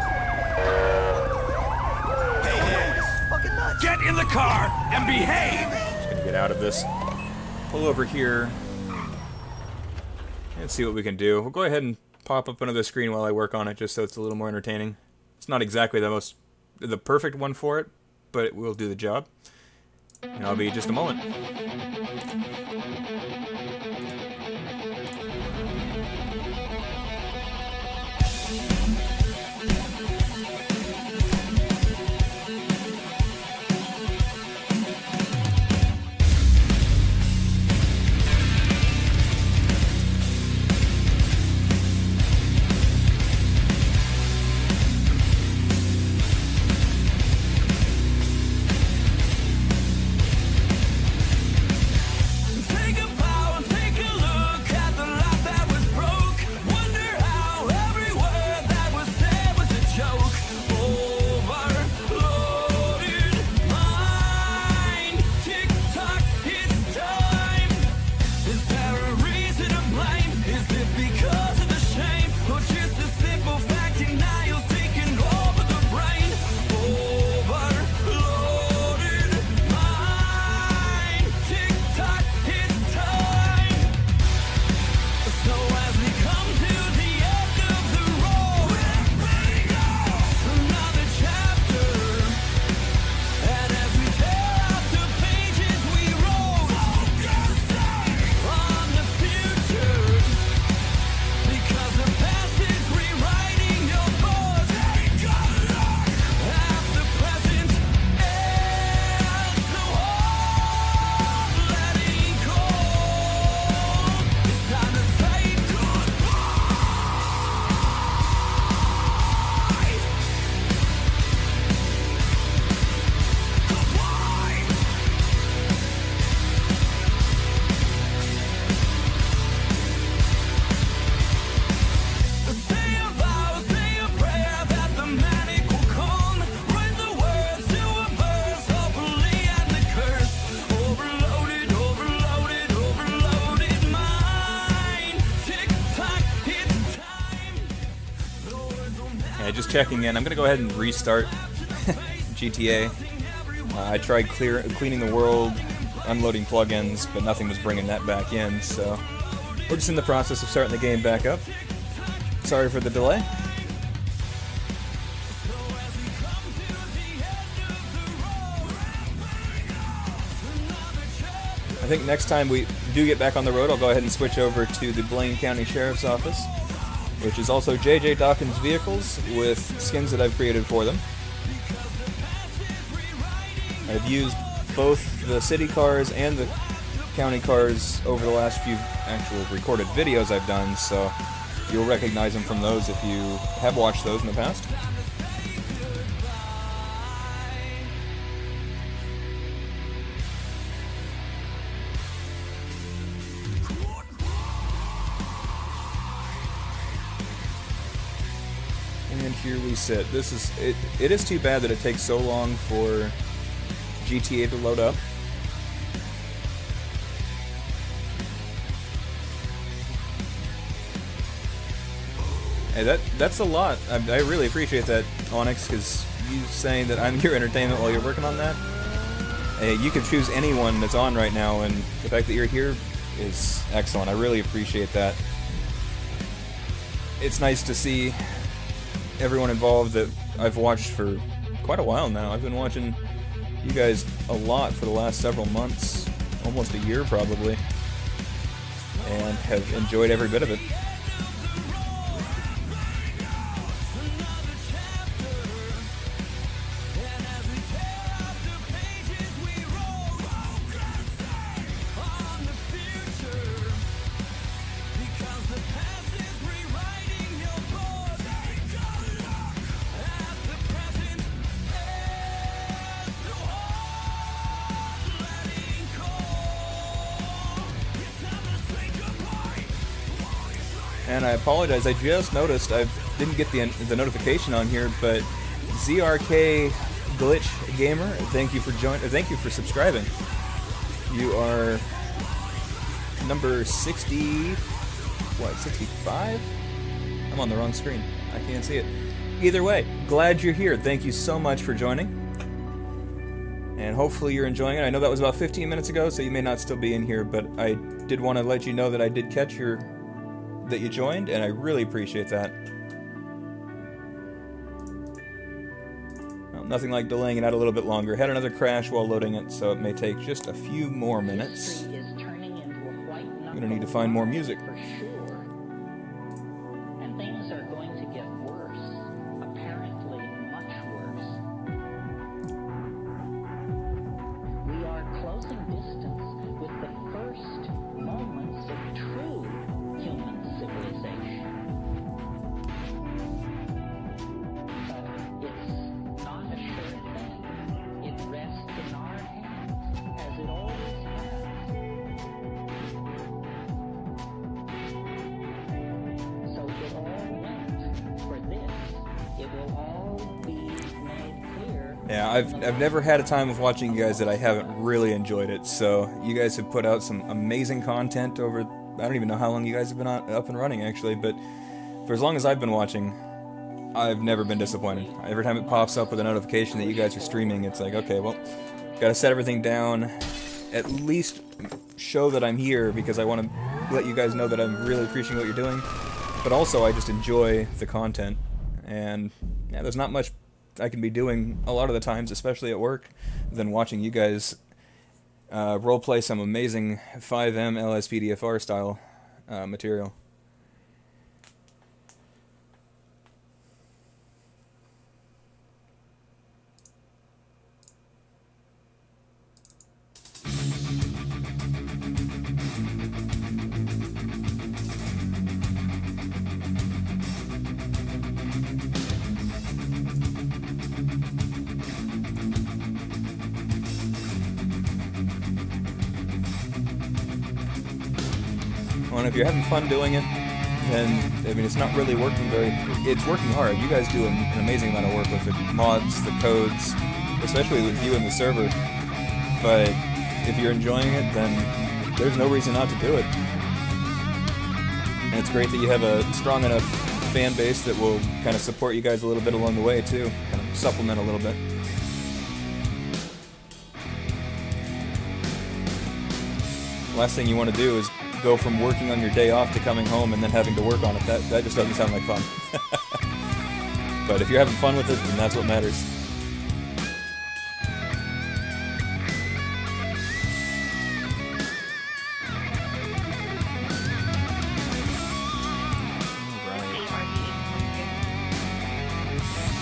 Get in the car and behave! Just gonna get out of this. Pull over here. And see what we can do. We'll go ahead and pop up another screen while I work on it, just so it's a little more entertaining. It's not exactly the perfect one for it, but it will do the job. And I'll be just a moment. checking in, I'm gonna go ahead and restart GTA. I tried cleaning the world, unloading plugins, but nothing was bringing that back in, so we're just in the process of starting the game back up. Sorry for the delay. I think next time we do get back on the road, I'll go ahead and switch over to the Blaine County Sheriff's Office, which is also JJ Dawkins vehicles with skins that I've created for them. I've used both the city cars and the county cars over the last few actual recorded videos I've done, so you'll recognize them from those if you have watched those in the past. And here we sit. This is it is too bad that it takes so long for GTA to load up. Hey, that's a lot. I really appreciate that, Onyx, because you saying that I'm your entertainment while you're working on that. Hey, you can choose anyone that's on right now, and the fact that you're here is excellent. I really appreciate that. It's nice to see everyone involved that I've watched for quite a while now. I've been watching you guys a lot for the last several months, almost a year probably, and have enjoyed every bit of it. And I apologize, I just noticed I didn't get the notification on here, but ZRK Glitch Gamer, thank you for subscribing. You are number 60, what, 65? I'm on the wrong screen. I can't see it. Either way, glad you're here. Thank you so much for joining. And hopefully you're enjoying it. I know that was about 15 minutes ago, so you may not still be in here, but I did want to let you know that I did catch that you joined, and I really appreciate that. Well, nothing like delaying it out a little bit longer. Had another crash while loading it, so it may take just a few more minutes. I'm gonna need to find more music. For sure. And things are going to get worse. Apparently much worse. We are closing distance with the first moments of true human civilization. But it's not a sure thing. It rests in our hands, as it always has. So it all went for this. It will all be made clear. Yeah, I've never had a time of watching you guys that I haven't really enjoyed it. So you guys have put out some amazing content over. I don't even know how long you guys have been up and running, actually, but for as long as I've been watching, I've never been disappointed. Every time it pops up with a notification that you guys are streaming, it's like, okay, well, gotta set everything down, at least show that I'm here, because I want to let you guys know that I'm really appreciating what you're doing, but also I just enjoy the content, and yeah, there's not much I can be doing a lot of the times, especially at work, than watching you guys roleplay some amazing 5M LSPDFR style material. And if you're having fun doing it, then, I mean, it's not really working it's working hard. You guys do an amazing amount of work with the mods, the codes, especially with you and the server. But if you're enjoying it, then there's no reason not to do it. And it's great that you have a strong enough fan base that will kind of support you guys a little bit along the way too, kind of supplement a little bit. Last thing you want to do is go from working on your day off to coming home and then having to work on it. That just doesn't sound like fun. But if you're having fun with it, then that's what matters.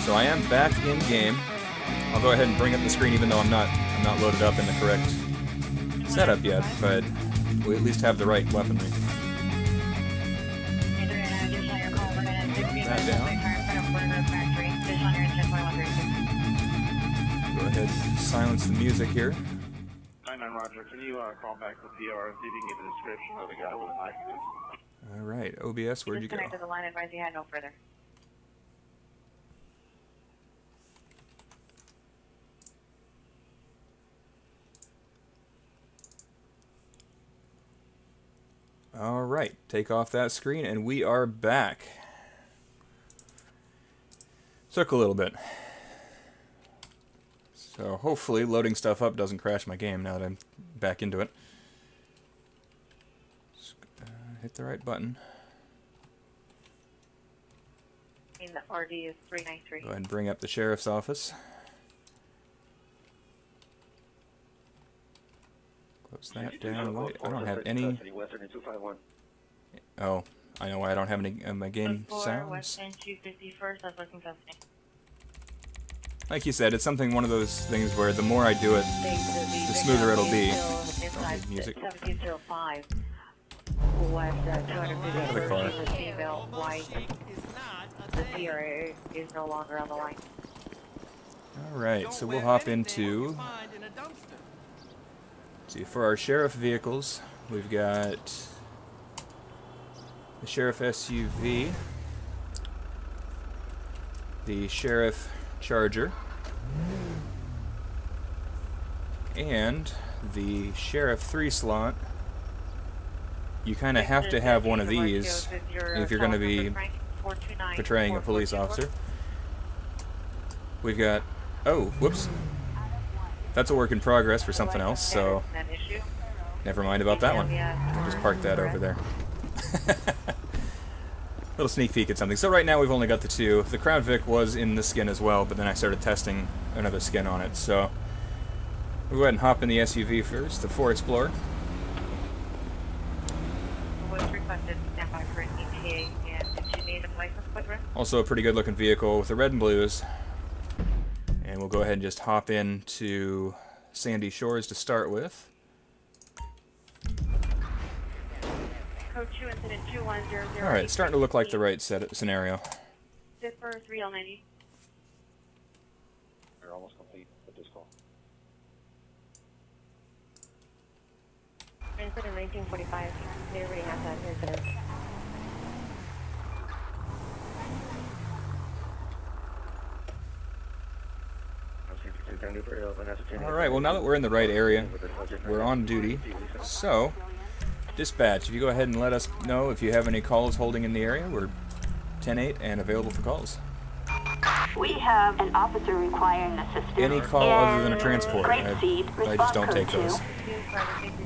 So I am back in game. I'll go ahead and bring up the screen even though I'm not loaded up in the correct setup yet, but we at least have the right weaponry. Put that down. Go ahead and silence the music here. 99 Roger, can you call back the PR and see if you can get the description of the guy with the knife? Alright, OBS, where'd you go? Disconnected the line, advise you had no further. Alright, take off that screen and we are back. Took a little bit. So hopefully loading stuff up doesn't crash my game now that I'm back into it. Just, hit the right button. And the RD is 393. Go ahead and bring up the sheriff's office. Close that down. Wait, I don't have any. Oh, I know why I don't have any my game sounds. Like you said, it's something, one of those things where the more I do it, the smoother it'll be. Okay, music. Out of the car. The PRA is no longer on the line. Alright, so we'll hop into... Let's see, for our sheriff vehicles, we've got the sheriff SUV, the sheriff Charger, and the sheriff 3 slot. You kind of have to have one of these if you're going to be portraying a police officer. We've got... Oh, whoops. That's a work in progress for something else, so never mind about that one. I'll just park that over there. Little sneak peek at something. So right now we've only got the 2. The Crown Vic was in the skin as well, but then I started testing another skin on it. So we'll go ahead and hop in the SUV first, the 4 Explorer. Also a pretty good looking vehicle with the red and blues. And we'll go ahead and just hop into Sandy Shores to start with. Alright, it's starting to look like the right scenario. Zipper 3L90. We're almost complete with this call. Incident 1945. They already have that incident. Alright, well now that we're in the right area, we're on duty. So, dispatch, if you go ahead and let us know if you have any calls holding in the area, we're 10-8 and available for calls. We have an officer requiring assistance. Any call other than a transport. I just don't take those.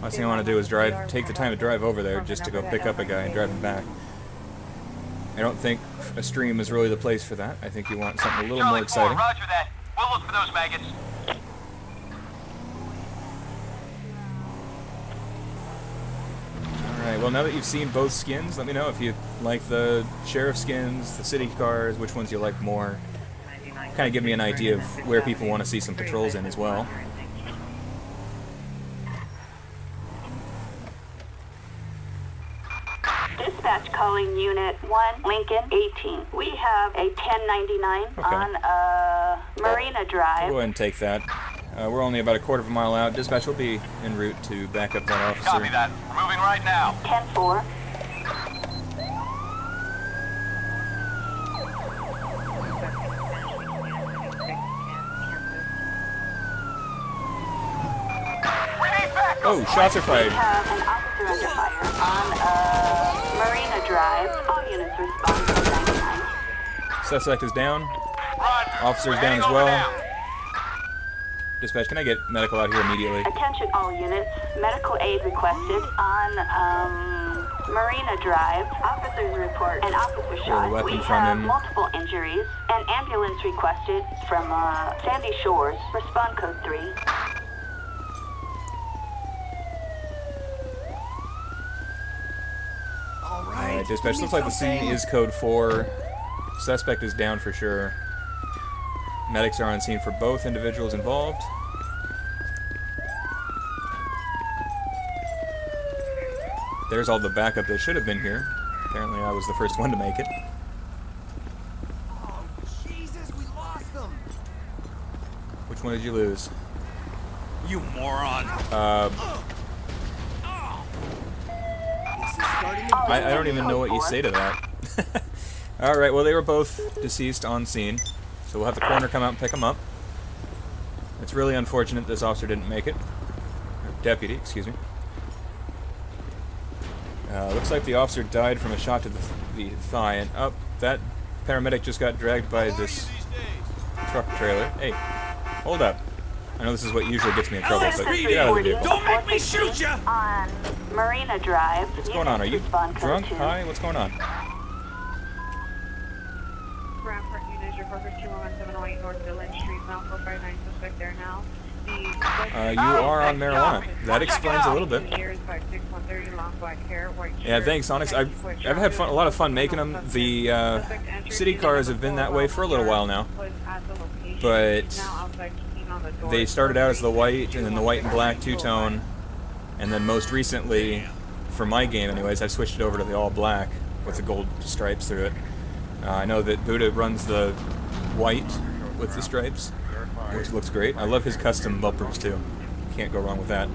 Last thing I want to do is take the time to drive over there just to go pick up a guy and drive him back. I don't think a stream is really the place for that. I think you want something a little more exciting. Roger that. We'll look for those maggots. Alright, well now that you've seen both skins, let me know if you like the sheriff skins, the city cars, which ones you like more. Kind of give me an idea of where people want to see some patrols in as well. Dispatch calling Unit 1, Lincoln 18. We have a 1099 on Marina Drive. We'll go ahead and take that. We're only about a quarter of a mile out. Dispatch will be en route to back up that officer. Copy that. We're moving right now. 10-4. Oh, shots are fired. We have an officer under fire on Marina Drive. All units respond to 99. Suspect is down. Officer's down as well. Dispatch, can I get medical out here immediately? Attention all units. Medical aid requested on Marina Drive. Officers report an officer shot. We have multiple injuries. An ambulance requested from Sandy Shores. Respond code 3. Alright, dispatch, looks like the scene is code 4. Suspect is down for sure. Medics are on scene for both individuals involved. There's all the backup that should have been here. Apparently I was the first one to make it. Oh, Jesus, we lost them. Which one did you lose? You moron. I don't even know what you say to that. Alright, well they were both deceased on scene. So we'll have the coroner come out and pick them up. It's really unfortunate this officer didn't make it. Or deputy, excuse me. Looks like the officer died from a shot to the thigh, and that paramedic just got dragged by this truck trailer. Hey, hold up. I know this is what usually gets me in trouble, but get out of the vehicle. Don't make me shoot you! On Marina Drive. What's going on? Are you drunk? High? What's going on? Rampart unit, your Parker 21708 North Village Street, Mount 459, suspect there now. You are on marijuana. That explains a little bit. Yeah, thanks, Onyx. I've had a lot of fun making them. The city cars have been that way for a little while now, but they started out as the white, and then the white and black two-tone, and then most recently, for my game anyways, I've switched it over to the all-black with the gold stripes through it. I know that Buddha runs the white with the stripes, which looks great. I love his custom bumpers too. Can't go wrong with that.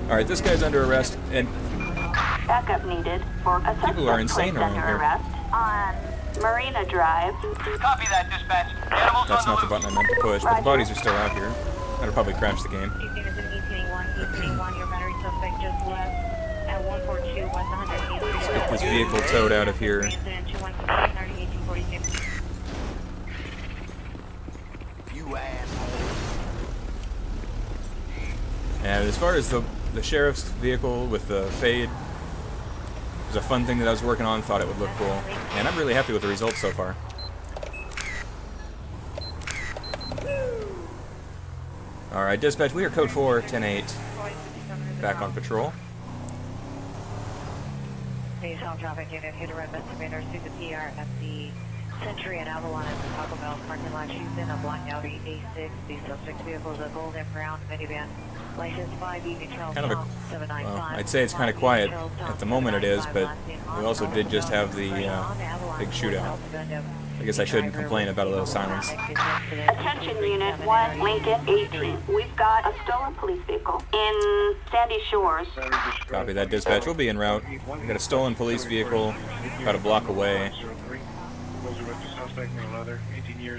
Alright, this guy's under arrest, and backup needed for a suspect people are insane around here. Arrest on Marina Drive. Copy that, dispatch. That's not the button I meant to push, but the bodies are still out here. That'll probably crash the game. Your battery suspect just left at 142 West 183. Let's get this vehicle towed out of here. And as far as the sheriff's vehicle with the fade, it was a fun thing that I was working on, thought it would look cool. And I'm really happy with the results so far. Alright, dispatch, we are code 4, 10-8. Back on patrol. Please help traffic unit, hit a red investigators to the PR at the Century and Avalon at the Taco Bell parking lot. She's in a black Audi A6. The suspect's vehicle is a gold and brown minivan. License 5 EV Charles kind of I'd say it's kind of quiet. At the moment it is, but we also did just have the big shootout. I guess I shouldn't complain about a little silence. Attention Unit 1, Lincoln 18. We've got a stolen police vehicle in Sandy Shores. Copy that, dispatch. We'll be en route. We got a stolen police vehicle about a block away.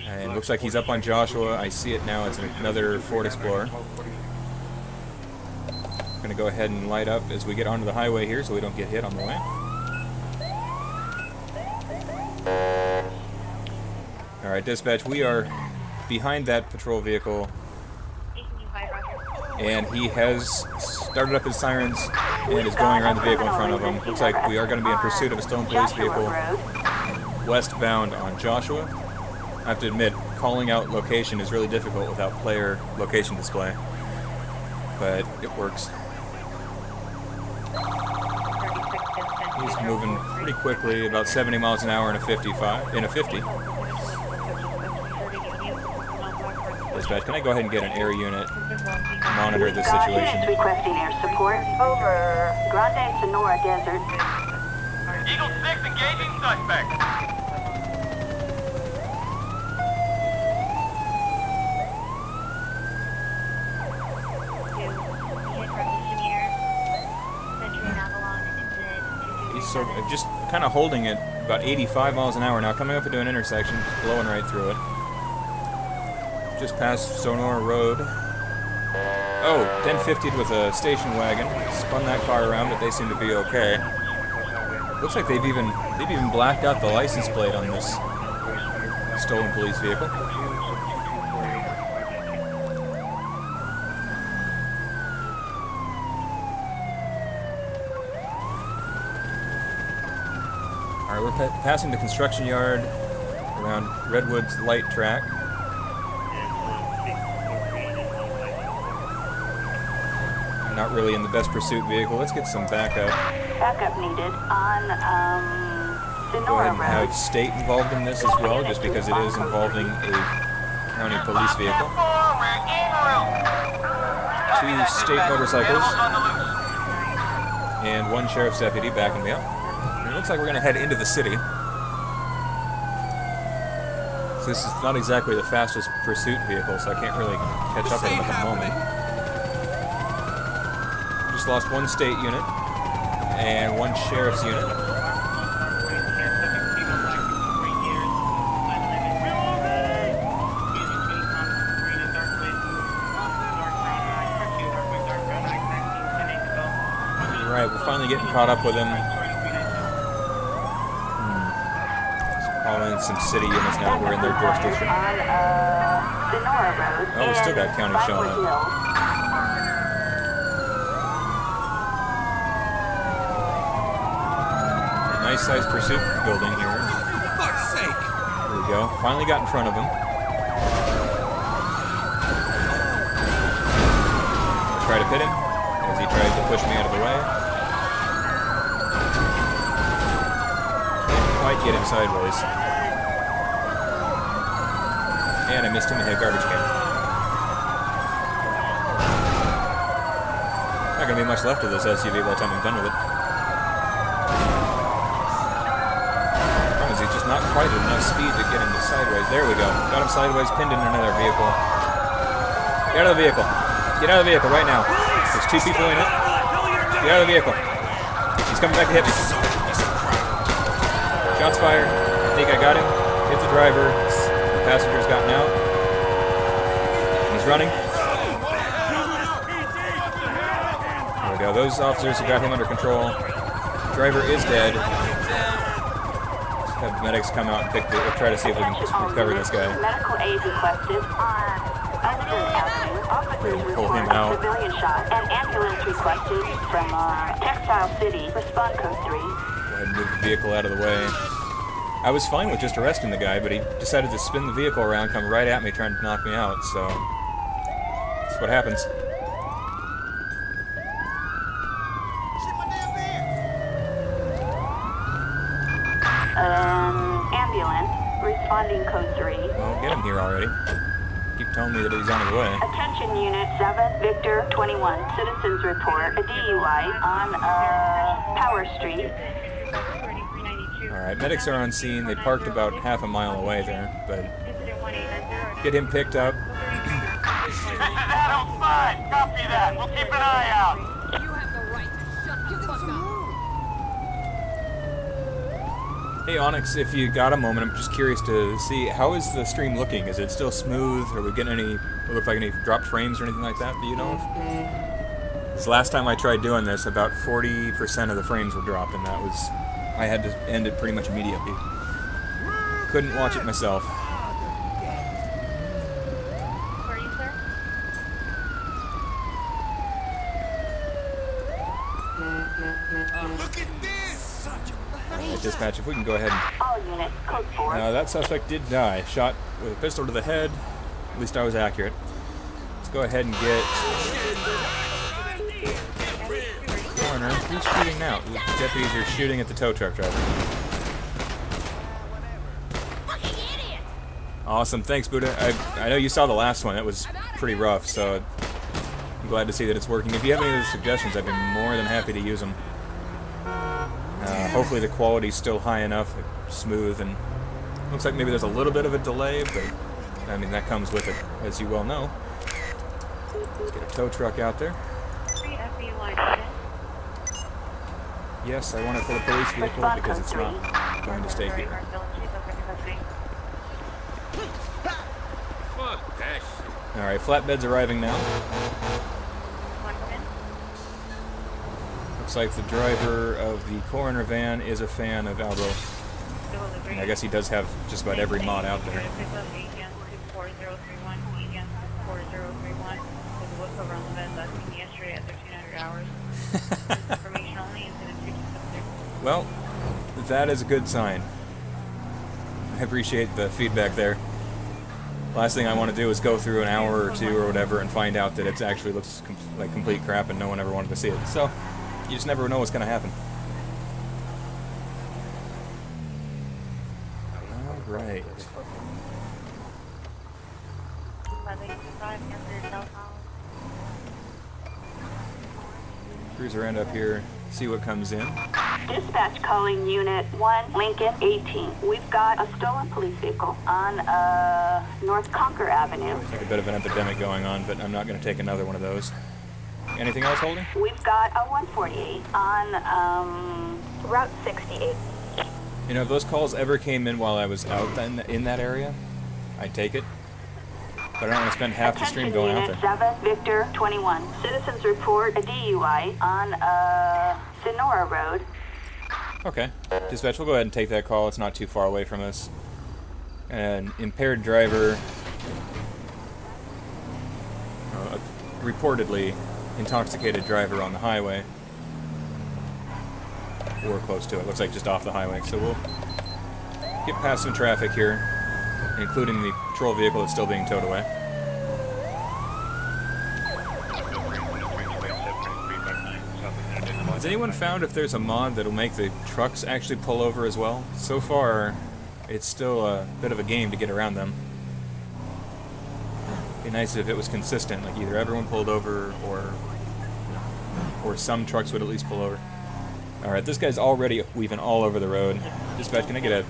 And it looks like he's up on Joshua. I see it now. It's another Ford Explorer. I'm going to go ahead and light up as we get onto the highway here so we don't get hit on the way. Alright, dispatch, we are behind that patrol vehicle. And he has started up his sirens and is going around the vehicle in front of him. Looks like we are going to be in pursuit of a stolen police vehicle westbound on Joshua. I have to admit, calling out location is really difficult without player location display. But it works. He's moving pretty quickly, about 70 miles an hour in a 50. Dispatch, can I go ahead and get an air unit to monitor this situation? Requesting air support over Grande Sonora Desert. Eagle 6 engaging suspect. So just kind of holding it about 85 miles an hour now, coming up into an intersection, just blowing right through it. Just past Sonora Road. Oh, 1050'd with a station wagon. Spun that car around, but they seem to be okay. Looks like they've even blacked out the license plate on this stolen police vehicle. Alright, we're passing the construction yard around Redwood's light track. Not really in the best pursuit vehicle. Let's get some backup. Backup needed on Go ahead and have state involved in this as well, just because it is involving a county police vehicle. 2 state motorcycles and 1 sheriff's deputy backing me up. And it looks like we're going to head into the city. So this is not exactly the fastest pursuit vehicle, so I can't really catch up with them at the moment. Just lost 1 state unit and 1 sheriff's unit. Alright, we're finally getting caught up with him. Calling in some city units now that we're in their jurisdiction. Oh, we still got county showing up. Nice sized pursuit building here. For fuck's sake! There we go. Finally got in front of him. Try to pit him as he tried to push me out of the way. Didn't quite get him sideways. And I missed him and hit a garbage can. Not gonna be much left of this SUV by the time I'm done with it. He's just not quite at enough speed to get him sideways. There we go. Got him sideways, pinned in another vehicle. Get out of the vehicle. Get out of the vehicle right now. There's 2 people in it. Get out of the vehicle. He's coming back to hit me. Shots fired. I think I got him. Hit the driver. The passenger's gotten out. He's running. There we go. Those officers have got him under control. The driver is dead. Have medics come out and try to see if we can recover this guy. Medical aid requested on Officers pull him report out. Civilian shot and ambulance requested from Textile City. Respond code 3. Go ahead and move the vehicle out of the way. I was fine with just arresting the guy, but he decided to spin the vehicle around, come right at me, trying to knock me out. So that's what happens. Ambulance, responding code 3. Well, get him here already. Keep telling me that he's on his way. Attention Unit 7, Victor 21. Citizens report a DUI on Power Street. Alright, medics are on scene. They parked about half a mile away there, but get him picked up. This is Adult 5. Copy that. We'll keep an eye out. You have the right to shut the fuck up. Hey Onyx, if you got a moment, I'm just curious to see, how is the stream looking? Is it still smooth? Are we getting any, look like any dropped frames or anything like that? Do you know of? This last time I tried doing this, about 40% of the frames were dropped, and that was, I had to end it pretty much immediately. Couldn't watch it myself. Where are you, sir? Look at this! Alright, dispatch, if we can go ahead and... All units, code 4. that suspect did die. Shot with a pistol to the head. At least I was accurate. Let's go ahead and get... Coroner. Who's shooting now? The deputies are shooting at the tow truck driver. Awesome. Thanks, Buddha. I know you saw the last one. It was pretty rough, so I'm glad to see that it's working. If you have any other suggestions, I'd be more than happy to use them. Hopefully the quality's still high enough, smooth, and looks like maybe there's a little bit of a delay, but I mean that comes with it, as you well know. Let's get a tow truck out there. Yes, I want it for the police vehicle because it's not going to stay here. Alright, flatbed's arriving now. Looks like the driver of the coroner van is a fan of Albo. I guess he does have just about every mod out there. Well, that is a good sign. I appreciate the feedback there. Last thing I want to do is go through an hour or two or whatever and find out that it actually looks like complete crap and no one ever wanted to see it. So, you just never know what's going to happen. Alright. Cruiser end up here, see what comes in. Dispatch calling Unit 1, Lincoln 18. We've got a stolen police vehicle on North Conquer Avenue. Looks like a bit of an epidemic going on, but I'm not going to take another one of those. Anything else holding? We've got a 148 on Route 68. You know, if those calls ever came in while I was out in that area, I'd take it. But I don't want to spend half the stream going out there. 7, Victor 21. Citizens report a DUI on Sonora Road. Okay. Dispatch, we'll go ahead and take that call. It's not too far away from us. An impaired driver, a reportedly intoxicated driver on the highway. Or close to it. Looks like just off the highway. So we'll get past some traffic here, including the patrol vehicle that's still being towed away. Has anyone found if there's a mod that'll make the trucks actually pull over as well? So far, it's still a bit of a game to get around them. It'd be nice if it was consistent, like either everyone pulled over or some trucks would at least pull over. Alright, this guy's already weaving all over the road. Dispatch, can I get a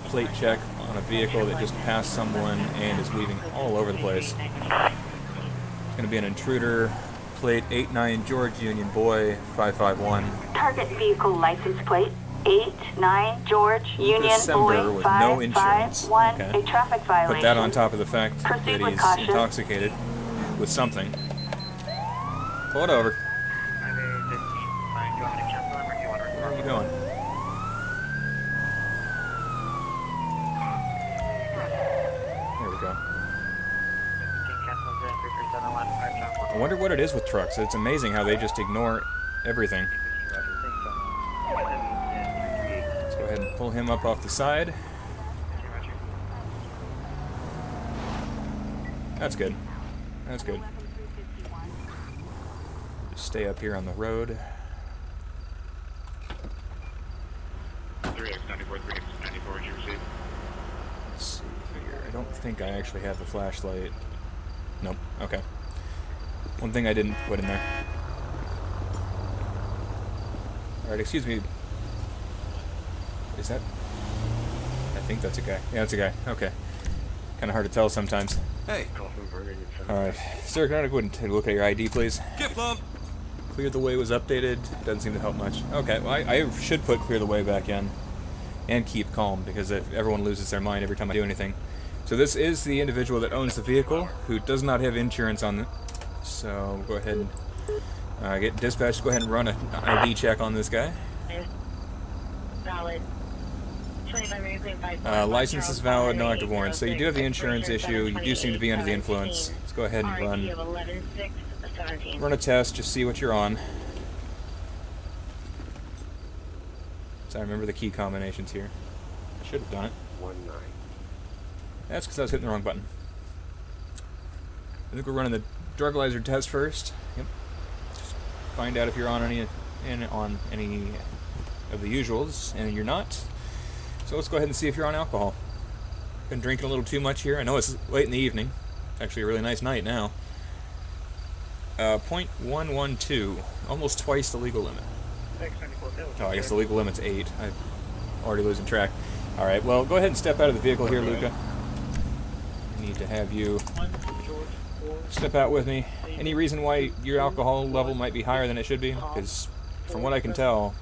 plate check on a vehicle that just passed someone and is weaving all over the place? It's going to be an intruder. Plate 89 George Union Boy 551. Target vehicle license plate 89 George Union December Boy with no insurance. 551. Okay. A traffic violation. Put that on top of the fact that he's caution. intoxicated with something. Pull it over. Where are you going? There we go. I wonder what it is with trucks. It's amazing how they just ignore everything. Let's go ahead and pull him up off the side. That's good. That's good. Just stay up here on the road. 3X94, 3X94, did you receive? Let's see here. I don't think I actually have the flashlight. Nope. Okay. One thing I didn't put in there. Alright, excuse me. Is that... I think that's a guy. Yeah, it's a guy. Okay. Kind of hard to tell sometimes. Hey. Alright. Sir, can I go ahead and take a look at your ID, please? Gift lump. Clear the way was updated. Doesn't seem to help much. Okay, well, I should put clear the way back in. And keep calm, because everyone loses their mind every time I do anything. So this is the individual that owns the vehicle, who does not have insurance on it. So we'll go ahead and get dispatched. Go ahead and run an ID check on this guy. Valid. License is valid, no active warrants. So you do have the insurance issue. You do seem to be under the influence. Let's go ahead and run a test. Just see what you're on. So I remember the key combinations here. I should have done it. 19. That's because I was hitting the wrong button. I think we're running the drugalizer test first. Yep. Just find out if you're on any of the usuals, and you're not. So let's go ahead and see if you're on alcohol. Been drinking a little too much here. I know it's late in the evening. It's actually a really nice night now. 0.112, almost twice the legal limit. Oh, I guess the legal limit's 8. I'm already losing track. All right. Well, go ahead and step out of the vehicle here, Luca. I need to have you step out with me. Any reason why your alcohol level might be higher than it should be? Because from what I can tell,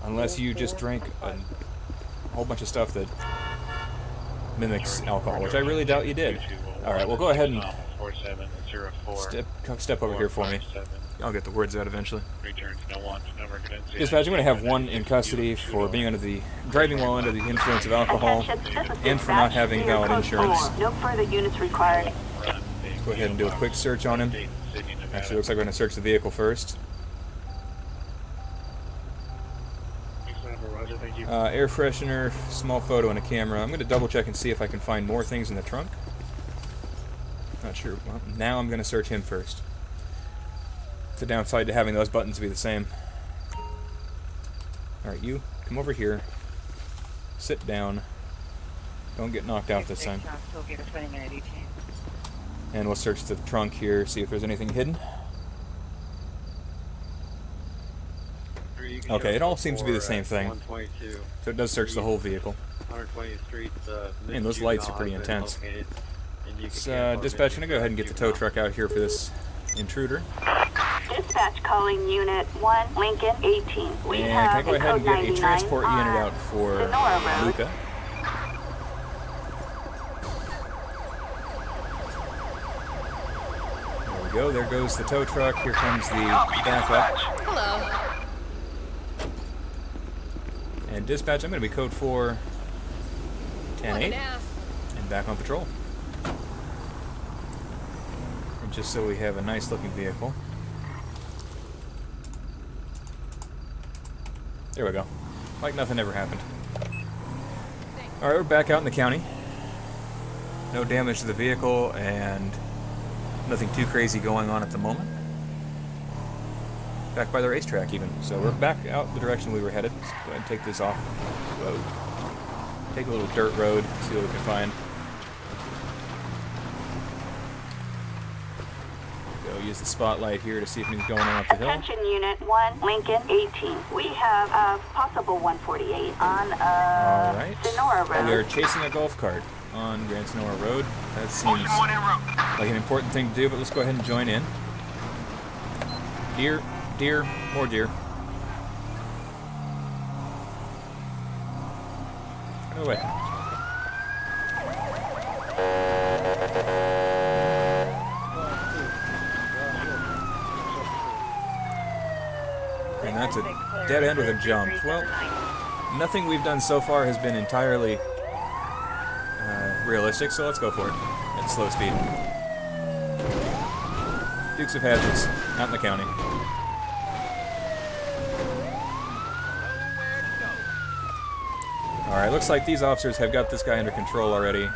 unless you just drank a whole bunch of stuff that mimics alcohol, which I really doubt you did. Alright, well go ahead and step over here for me. I'll get the words out eventually. Returns no want, no recognition. Dispatch, I'm going to have one in custody for being driving while under the influence of alcohol and for not having valid insurance. No further units required. Go ahead and do a quick search on him. Actually, looks like we're going to search the vehicle first. Air freshener, small photo, and a camera. I'm going to double check and see if I can find more things in the trunk. Not sure. Well, now I'm going to search him first. It's a downside to having those buttons be the same. Alright, you, come over here. Sit down. Don't get knocked out this time. And we'll search the trunk here, see if there's anything hidden. Okay, it all seems to be the same thing. So it does search the whole vehicle. And those lights are pretty intense. Dispatch, I'm going to go ahead and get the tow truck out here for this intruder. Dispatch calling Unit 1, Lincoln 18. We and have can I go ahead and get a transport unit out for Luca? There we go, there goes the tow truck, here comes the backup. Hello. And dispatch, I'm going to be code 4 10-8 and back on patrol. And just so we have a nice looking vehicle. There we go. Like nothing ever happened. Alright, we're back out in the county. No damage to the vehicle and nothing too crazy going on at the moment. Back by the racetrack even. So we're back out the direction we were headed. Let's go ahead and take this off road. Take a little dirt road, see what we can find. Go use the spotlight here to see if anything's going on up the hill. Attention Unit 1, Lincoln 18. We have a possible 148 on Sonora Road. We are chasing a golf cart on Grand Sonora Road. That seems like an important thing to do, but let's go ahead and join in. Deer, deer, more deer. Go away. And that's a dead end with a jump. Well, nothing we've done so far has been entirely realistic, so let's go for it at slow speed. Dukes of Hazzards, out in the county. Alright, looks like these officers have got this guy under control already.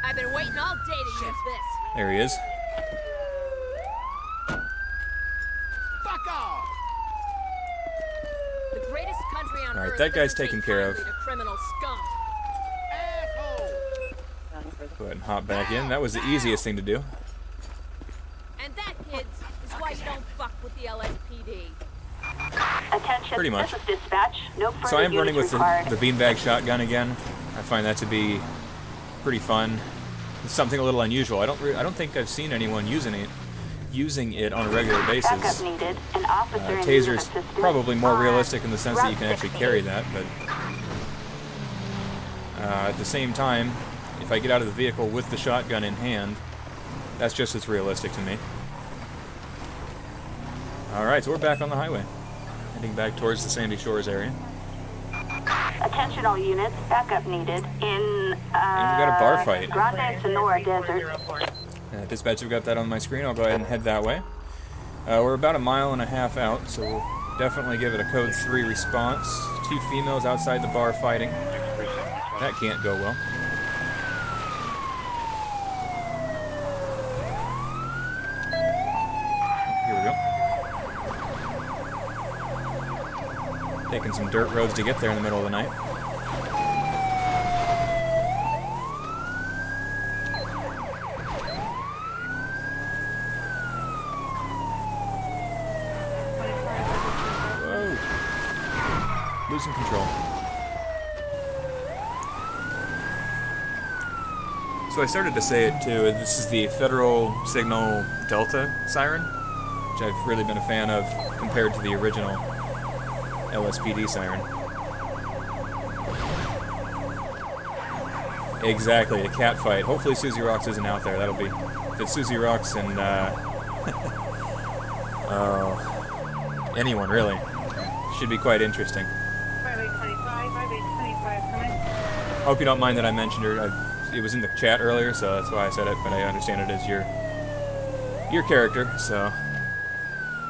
I've been waiting all day to use this. There he is. Fuck off! The greatest country on Alright, earth that guy's doesn't taken take care of. kindly to criminal scum. Go ahead and hop back in. That was the easiest thing to do. And that, kids, is why you don't fuck with the LSPD. Attention, pretty much. This is dispatch. No further So I am running with the required. beanbag shotgun again. I find that to be pretty fun. It's something a little unusual. I don't think I've seen anyone using it on a regular basis. Backup needed. An officer in Taser's assistance probably more on realistic in the sense that you can Route actually 16. carry that, but at the same time, if I get out of the vehicle with the shotgun in hand, that's just as realistic to me. Alright, so we're back on the highway. Heading back towards the Sandy Shores area. Attention all units, backup needed in And we've got a bar fight. Grande Sonora Desert. Dispatch, we've got that on my screen. I'll go ahead and head that way. We're about 1.5 miles out, so we'll definitely give it a code 3 response. 2 females outside the bar fighting. That can't go well. Taking some dirt roads to get there in the middle of the night. Whoa. Losing control. So I started to say it too. This is the Federal Signal Delta siren, which I've really been a fan of compared to the original LSPD siren. Exactly, a cat fight. Hopefully Susie Rocks isn't out there. That'll be... If it's Susie Rocks and Anyone, really. Should be quite interesting. 5825, 5825, coming. Hope you don't mind that I mentioned her. It was in the chat earlier, so that's why I said it, but I understand it as your character, so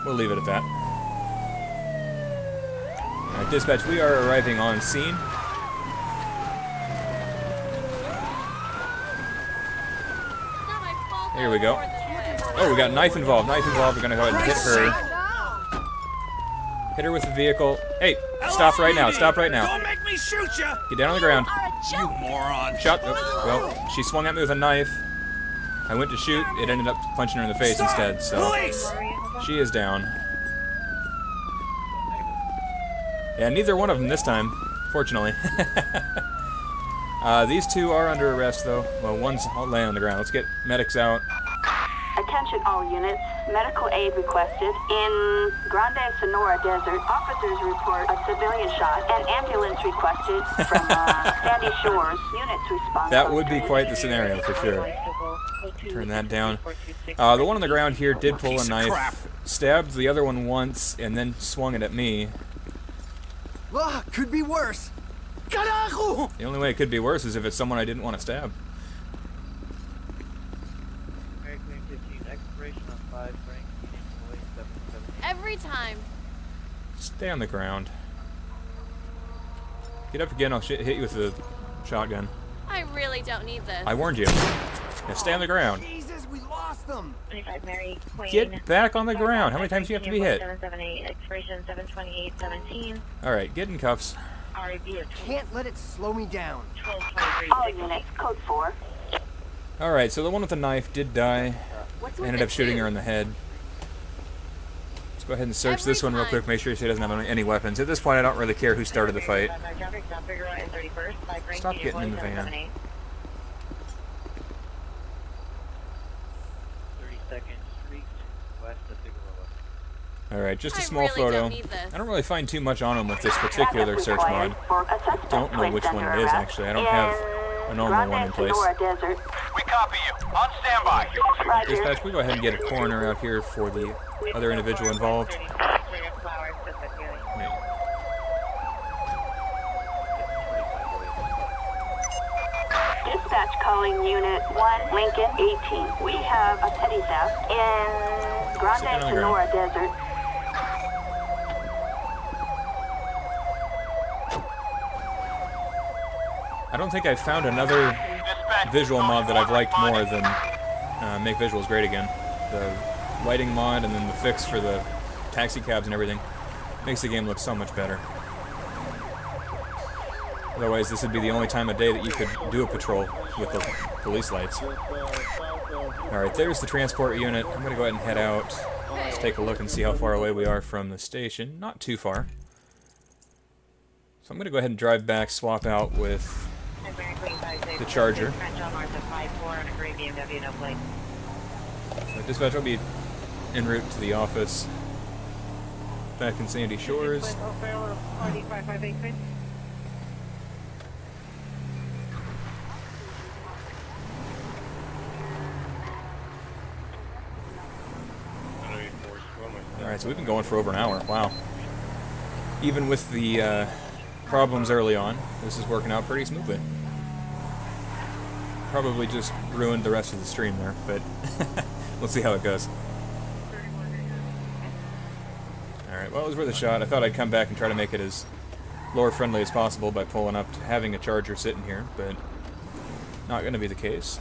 we'll leave it at that. Alright, dispatch, we are arriving on scene. Here we go. Oh, we got knife involved. Knife involved. We're gonna go ahead and hit her. Hit her with the vehicle. Hey, stop right now. Stop right now. Don't make me shoot you. Get down on the ground. You moron. Shot. Oh, well, she swung at me with a knife. I went to shoot. It ended up punching her in the face instead. So she is down. Yeah, neither one of them this time, fortunately. These two are under arrest, though. Well, one's laying on the ground. Let's get medics out. Attention all units. Medical aid requested. In Grande Sonora Desert, officers report a civilian shot. An ambulance requested from Sandy Shores. Units respond. That would be quite the scenario, for sure. Turn that down. The one on the ground here did pull a knife. Stabbed the other one once, and then swung it at me. Could be worse. Carajo! The only way it could be worse is if it's someone I didn't want to stab. Every time. Stay on the ground. Get up again, I'll hit you with the shotgun. I really don't need this. I warned you. Now stay on the ground. Jesus, we lost them. 25 Mary Queen. Get back on the ground. How many times do you have to be hit? 778, expiration 72817. Alright, get in cuffs. Can't let it slow me down. All units, code 4. Alright, so the one with the knife did die. Ended up shooting her in the head. Let's go ahead and search this one real quick, make sure she doesn't have any weapons. At this point, I don't really care who started the fight. Stop getting in the van. 32nd Street, west of Figueroa. Alright, just a small photo. I don't really find too much on him with this particular search mod. I don't know which one it is, actually. I don't have a normal one in place. We copy you. On standby. Dispatch, we go ahead and get a coroner out here for the other individual involved. Dispatch calling Unit 1, Lincoln 18. We have a petty theft in Grande Sonora Desert. I don't think I've found another visual mod that I've liked more than Make Visuals Great Again. The lighting mod and then the fix for the taxi cabs and everything makes the game look so much better. Otherwise, this would be the only time of day that you could do a patrol with the police lights. Alright, there's the transport unit. I'm going to go ahead and head out. Let's take a look and see how far away we are from the station. Not too far. So I'm going to go ahead and drive back, swap out with the Charger. So dispatch will be en route to the office. Back in Sandy Shores. Alright, so we've been going for over an hour. Wow. Even with the problems early on, this is working out pretty smoothly. Probably just ruined the rest of the stream there, but we'll see how it goes. Alright, well, it was worth a shot. I thought I'd come back and try to make it as lore-friendly as possible by pulling up to having a Charger sitting here, but not going to be the case.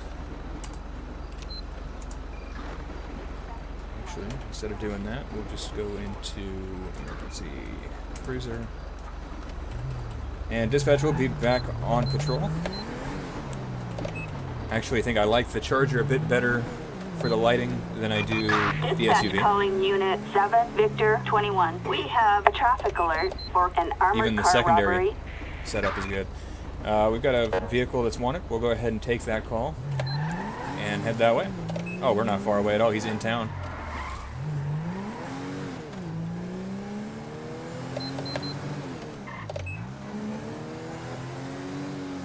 Actually, instead of doing that, we'll just go into emergency cruiser. And dispatch will be back on patrol. Actually, I think I like the Charger a bit better for the lighting than I do the SUV. Calling Unit 7, Victor 21. We have a traffic alert for an armored Even the car secondary robbery. setup is good. We've got a vehicle that's wanted. We'll go ahead and take that call and head that way. Oh, we're not far away at all. He's in town.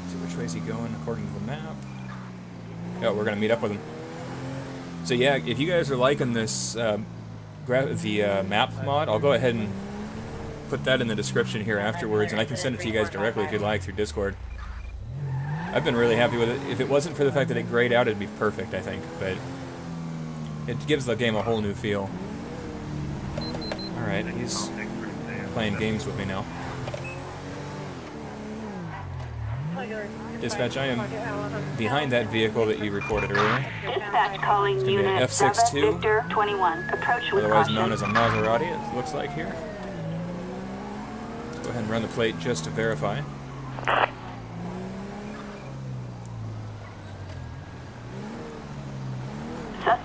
So which way is he going according to the map? Oh, we're going to meet up with him. So yeah, if you guys are liking this map mod, I'll go ahead and put that in the description here afterwards, and I can send it to you guys directly if you'd like through Discord. I've been really happy with it. If it wasn't for the fact that it grayed out, it'd be perfect, I think, but it gives the game a whole new feel. Alright, he's playing games with me now. Dispatch, I am behind that vehicle that you reported earlier. Dispatch calling it's going to be an unit F62, Victor 21. Approach with otherwise caution. known as a Maserati, it looks like here. Let's go ahead and run the plate just to verify.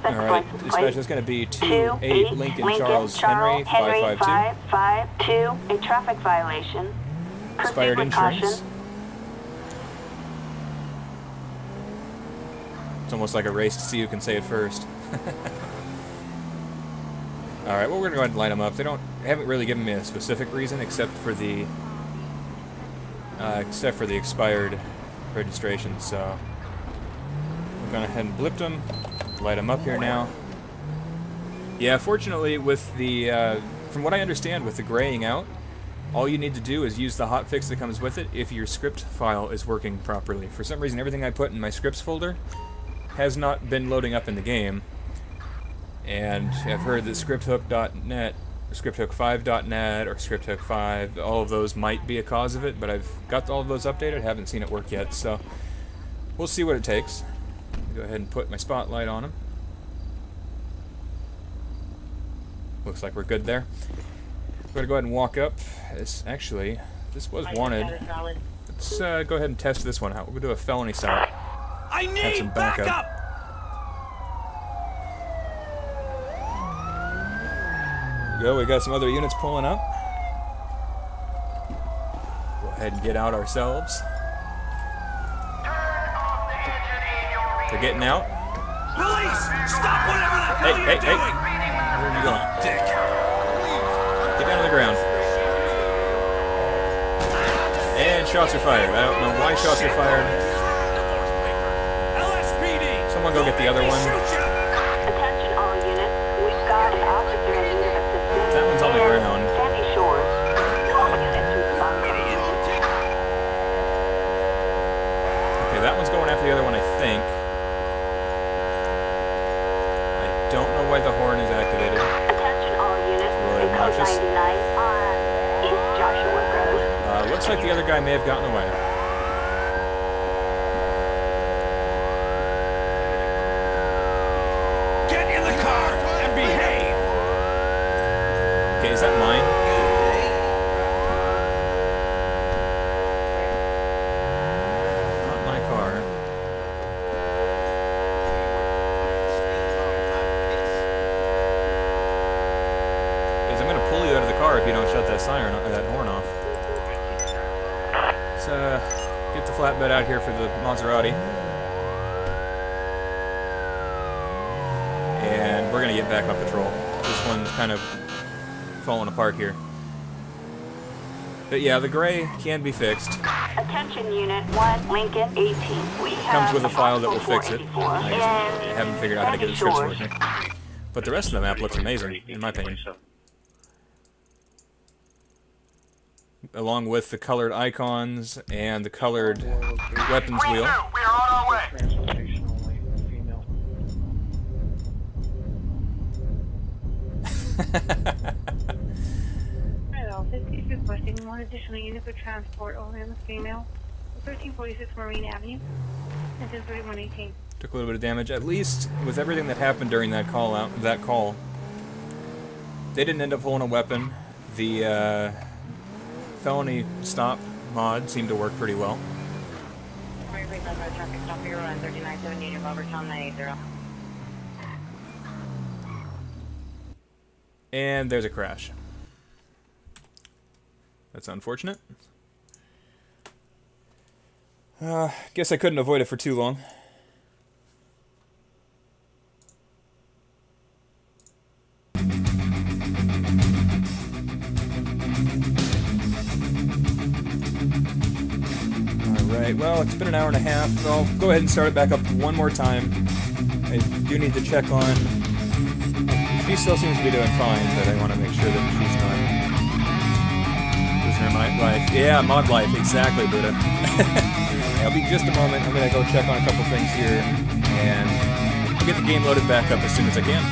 Alright, dispatch, that's going to be 28 Lincoln Charles Henry 552. 552, a traffic violation. Expired insurance. It's almost like a race to see who can say it first. Alright, well, we're going to go ahead and light them up. They haven't really given me a specific reason except for the expired registration, so we're going ahead and blip them. Light them up here now. Yeah, fortunately, with the from what I understand, with the graying out, all you need to do is use the hotfix that comes with it if your script file is working properly. For some reason, everything I put in my scripts folder has not been loading up in the game, and I've heard that scripthook.net, or scripthook5.net, or scripthook5, all of those might be a cause of it, but I've got all of those updated, haven't seen it work yet, so we'll see what it takes. Go ahead and put my spotlight on him. Looks like we're good there. We're going to go ahead and walk up. This was wanted. Let's go ahead and test this one out. We're going to do a felony stop. I need have some backup. There we go. We got some other units pulling up. Go ahead and get out ourselves. They're getting out. Police! Stop whatever the hell you're doing! Where are you going? Dick. Get down to the ground. And shots are fired. I don't know why shots are fired. LSPD! Someone go get the other one. Attention all units. We've got an officer in need of assistance. That one's on the ground. Sandy Shores. All units respond. Okay, that one's going after the other one, I think. Don't know why the horn is activated. Attention all units. Really obnoxious. Code 99 on East Joshua Road. Looks like the other guy may have gotten away. Get in the car and behave! Okay, is that mine? Not my car. Pull you out of the car if you don't shut that siren or that horn off. Let's get the flatbed out here for the Maserati. And we're gonna get back on patrol. This one's kind of falling apart here. But yeah, the gray can be fixed. Attention Unit 1, Lincoln 18. We comes with a file that will fix it. I haven't figured out how to get the scripts working. But the rest of the map looks amazing, in my opinion. Along with the colored icons and the colored weapons wheel. We are on our way. Transportation only, female. Hello, 50 is requesting one additional unit for transport only on the female. 1346 Marine Avenue, and 103118. Took a little bit of damage. At least with everything that happened during that call, they didn't end up pulling a weapon. The felony stop mod seemed to work pretty well. Traffic stop here on 3970 Union Robertson 980. And there's a crash. That's unfortunate. Guess I couldn't avoid it for too long. Alright, well, it's been an hour and a half, so I'll go ahead and start it back up one more time. I do need to check on She still seems to be doing fine, but I want to make sure that she's not losing her life. Yeah, mod life, exactly, Buddha. It'll be just a moment. I'm going to go check on a couple things here, and I'll get the game loaded back up as soon as I can.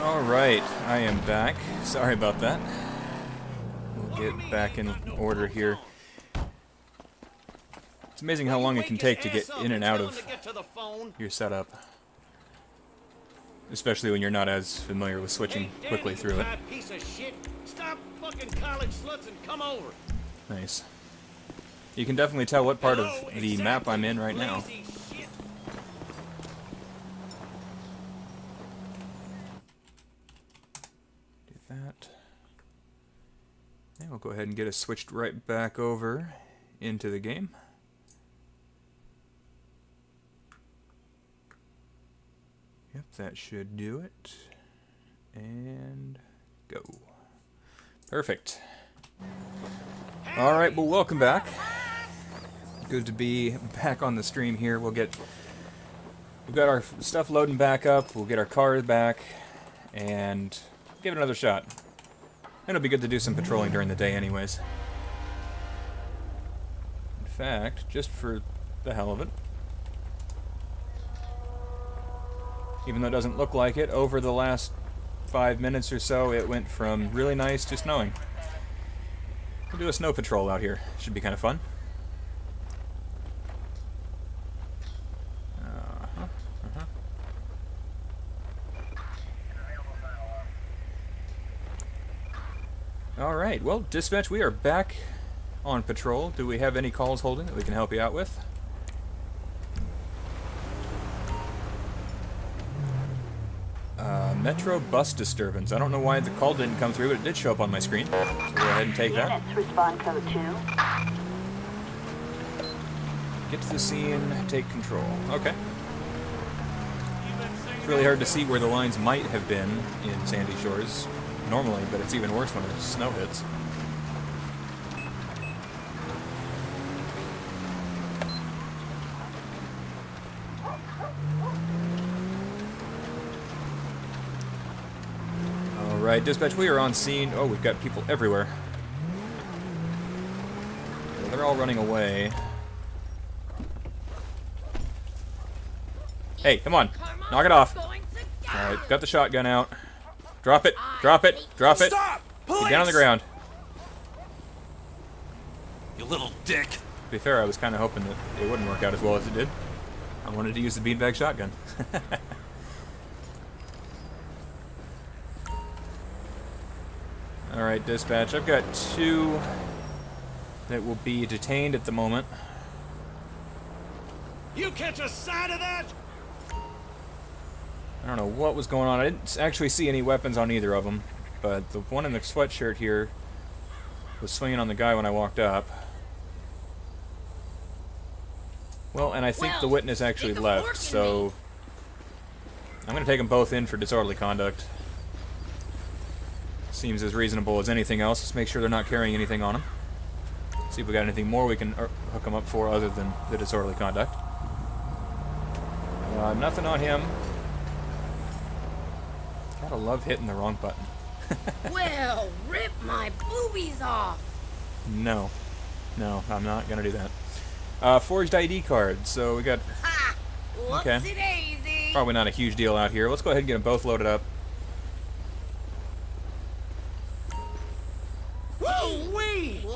Alright, I am back. Sorry about that. We'll get back in order here. It's amazing how long it can take to get in and out of your setup. Especially when you're not as familiar with switching quickly through it. Stop fucking college sluts and come over. Nice. You can definitely tell what part of the map I'm in right now. Do that. And we'll go ahead and get us switched right back over into the game. Yep, That should do it. And go. Perfect. Alright, well, welcome back. Good to be back on the stream here. We've got our stuff loading back up. We'll get our cars back and give it another shot. And it'll be good to do some patrolling during the day anyways. In fact, just for the hell of it, even though it doesn't look like it, over the last 5 minutes or so, it went from really nice to snowing. We'll do a snow patrol out here. Should be kind of fun. Alright, well, dispatch, we are back on patrol. Do we have any calls holding that we can help you out with? Metro bus disturbance. I don't know why the call didn't come through, but it did show up on my screen. So go ahead and take that. Units respond code 2. Get to the scene, take control. Okay. It's really hard to see where the lines might have been in Sandy Shores normally, but it's even worse when the snow hits. Alright, dispatch, we are on scene. Oh, we've got people everywhere. They're all running away. Hey, come on. Knock it off. Alright, got the shotgun out. Drop it. Drop it. Drop it. Stop! Get down on the ground. You little dick. To be fair, I was kind of hoping that it wouldn't work out as well as it did. I wanted to use the beanbag shotgun. Alright, dispatch. I've got 2 that will be detained at the moment. You catch a sight of that? I don't know what was going on. I didn't actually see any weapons on either of them, but the one in the sweatshirt here was swinging on the guy when I walked up. Well, and I think the witness actually left, so I'm going to take them both in for disorderly conduct. Seems as reasonable as anything else. Let's make sure they're not carrying anything on them. See if we got anything more we can hook them up for other than the disorderly conduct. Nothing on him. Gotta love hitting the wrong button. Well, rip my boobies off. No. No, I'm not gonna do that. Forged ID card. So we got... Ha! Okay. Whoopsie-daisy. Probably not a huge deal out here. Let's go ahead and get them both loaded up.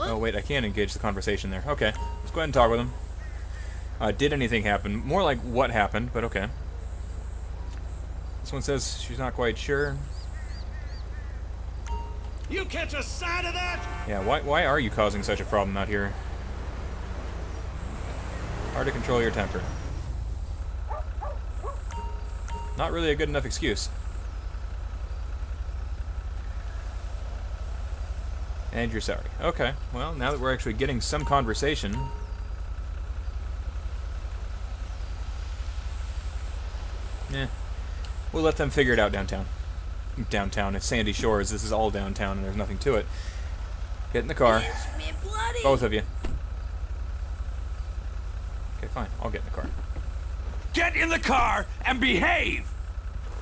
Oh, wait, I can't engage the conversation there. Okay, let's go ahead and talk with him. Did anything happen? More like what happened, but okay. This one says she's not quite sure. You catch a sight of that? Yeah, why are you causing such a problem out here? Hard to control your temper. Not really a good enough excuse. And you're sorry. Okay, well, now that we're actually getting some conversation... we'll let them figure it out downtown. Downtown, it's Sandy Shores, this is all downtown and there's nothing to it. Get in the car. Both of you. Okay, fine, I'll get in the car. Get in the car and behave!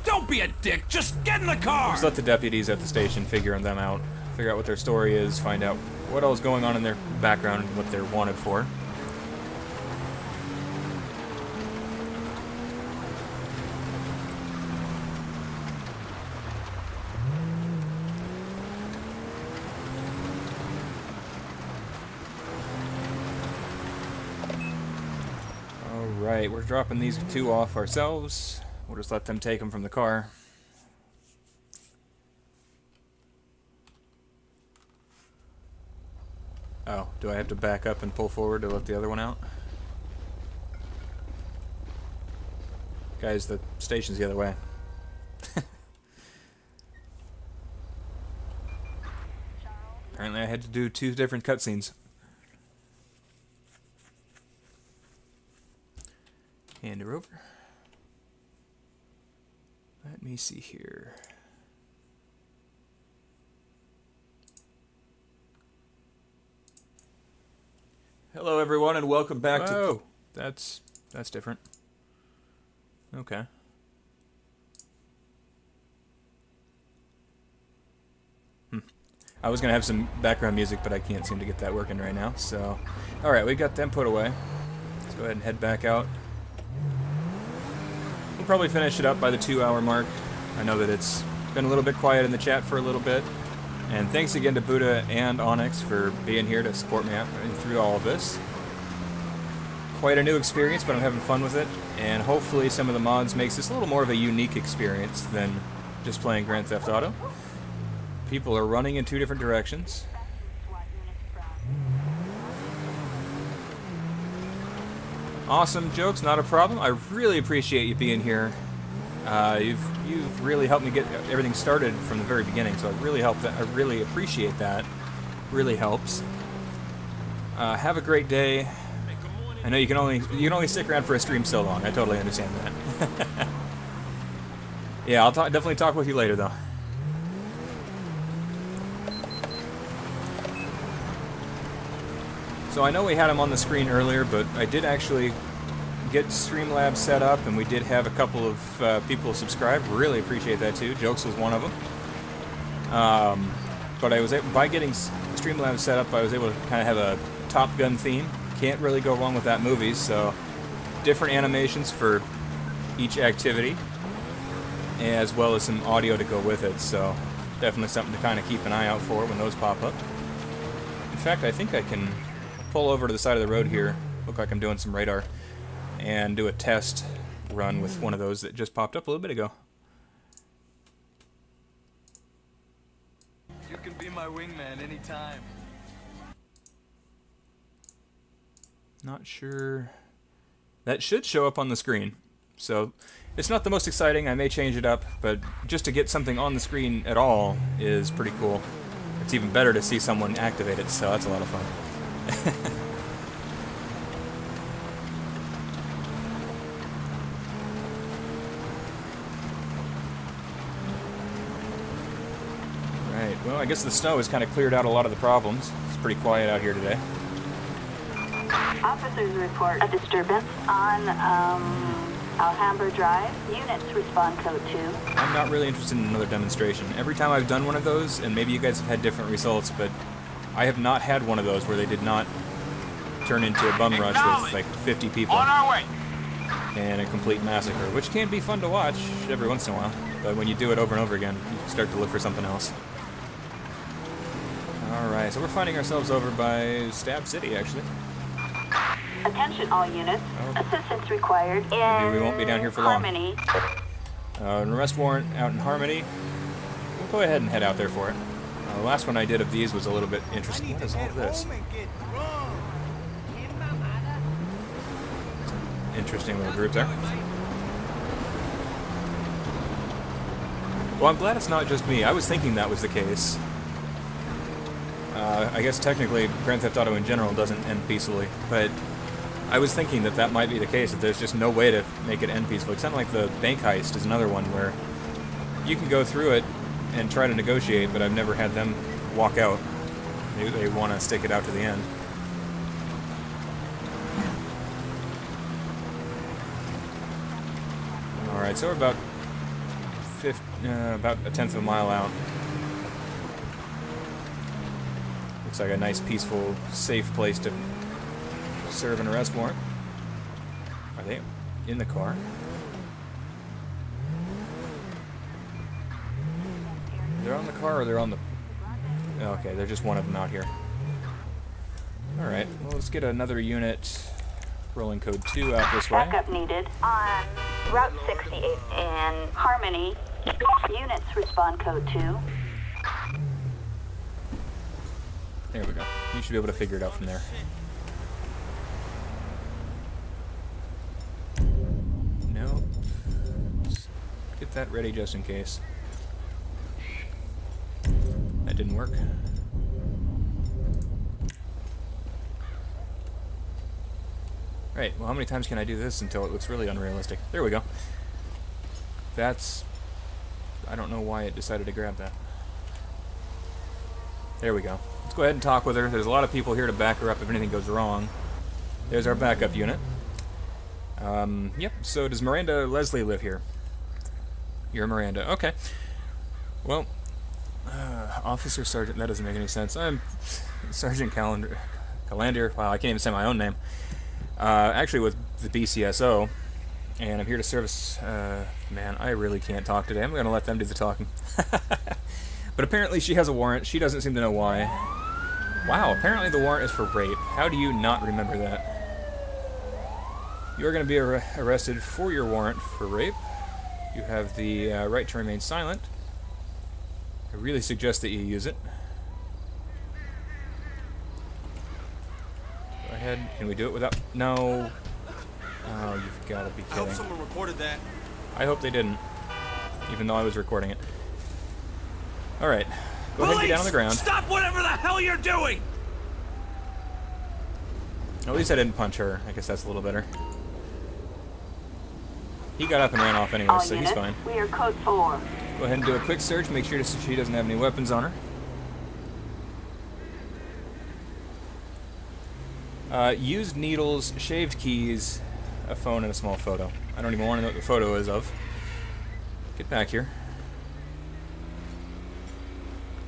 Don't be a dick, just get in the car! Just let the deputies at the station figure them out. Figure out what their story is, find out what all is going on in their background and what they're wanted for. Alright, we're dropping these 2 off ourselves. We'll just let them take them from the car. Oh, do I have to back up and pull forward to let the other one out? Guys, the station's the other way. Apparently I had to do 2 different cutscenes. Hand her over. me see here. Hello, everyone, and welcome back to... That's different. Okay. I was going to have some background music, but I can't seem to get that working right now, so... Alright, we got them put away. Let's go ahead and head back out. We'll probably finish it up by the 2-hour mark. I know that it's been a little bit quiet in the chat for a little bit. And thanks again to Buddha and Onyx for being here to support me through all of this. Quite a new experience, but I'm having fun with it. And hopefully some of the mods makes this a little more of a unique experience than just playing Grand Theft Auto. People are running in 2 different directions. Awesome jokes, not a problem. I really appreciate you being here. You've really helped me get everything started from the very beginning, so I really appreciate that. Really helps. Have a great day. I know you can only stick around for a stream so long. I totally understand that. Yeah, I'll definitely talk with you later though. So I know we had him on the screen earlier, but I did actually get Streamlabs set up, and we did have a couple of people subscribe. Really appreciate that too. Jokes was one of them. But I was by getting Streamlabs set up, I was able to kind of have a Top Gun theme. Can't really go wrong with that movies. So different animations for each activity, as well as some audio to go with it. So definitely something to kind of keep an eye out for when those pop up. In fact, I think I can pull over to the side of the road here, look like I'm doing some radar, and do a test run with one of those that just popped up a little bit ago. You can be my wingman anytime. Not sure. That should show up on the screen. So it's not the most exciting, I may change it up, but just to get something on the screen at all is pretty cool. It's even better to see someone activate it, so that's a lot of fun. Right, well, I guess the snow has kind of cleared out a lot of the problems. It's pretty quiet out here today. Officers report a disturbance on Alhambra Drive. Units respond code 2. I'm not really interested in another demonstration. Every time I've done one of those, and maybe you guys have had different results, but I have not had one of those where they did not turn into a bum rush with like 50 people. On our way. And a complete massacre, which can be fun to watch every once in a while. But when you do it over and over again, you start to look for something else. Alright, so we're finding ourselves over by Stab City, actually. Attention all units. Assistance required in Maybe we won't be down here for Harmony. An arrest warrant out in Harmony. We'll go ahead and head out there for it. The last one I did of these was a little bit interesting. What is all this? Interesting little group there. Well, I'm glad it's not just me. I was thinking that was the case. I guess technically Grand Theft Auto in general doesn't end peacefully, but I was thinking that that might be the case, that there's just no way to make it end peacefully. It's not like the bank heist is another one where you can go through it and try to negotiate, but I've never had them walk out. They want to stick it out to the end. Alright, so we're about a tenth of a mile out. Looks like a nice, peaceful, safe place to serve an arrest warrant. Are they in the car? They're on the car or they're on the... Okay, they're just one of them out here. Alright, well, let's get another unit, rolling code 2 out this way. Backup needed on Route 68 in Harmony. Units respond code 2. There we go. You should be able to figure it out from there. No. Let's get that ready just in case. That didn't work. Right, well, how many times can I do this until it looks really unrealistic? There we go. That's I don't know why it decided to grab that. There we go. Let's go ahead and talk with her. There's a lot of people here to back her up if anything goes wrong. There's our backup unit. Yep, so does Miranda Leslie live here? You're Miranda. Okay. Well, Officer Sergeant, that doesn't make any sense. I'm Sergeant Kahlandir. Wow, I can't even say my own name. Actually with the BCSO, and I'm here to service... man, I really can't talk today. I'm going to let them do the talking. But apparently she has a warrant. She doesn't seem to know why. Wow, apparently the warrant is for rape. How do you not remember that? You are going to be arrested for your warrant for rape. You have the right to remain silent. I really suggest that you use it. Go ahead. Can we do it without... No. Oh, you've got to be kidding. I hope someone recorded that. I hope they didn't. Even though I was recording it. Alright. Go ahead and get down on the ground. Stop whatever the hell you're doing! At least I didn't punch her. I guess that's a little better. He got up and ran off anyway, so he's fine. We are code 4. Go ahead and do a quick search. Make sure she doesn't have any weapons on her. Used needles, shaved keys, a phone, and a small photo. I don't even want to know what the photo is of. Get back here.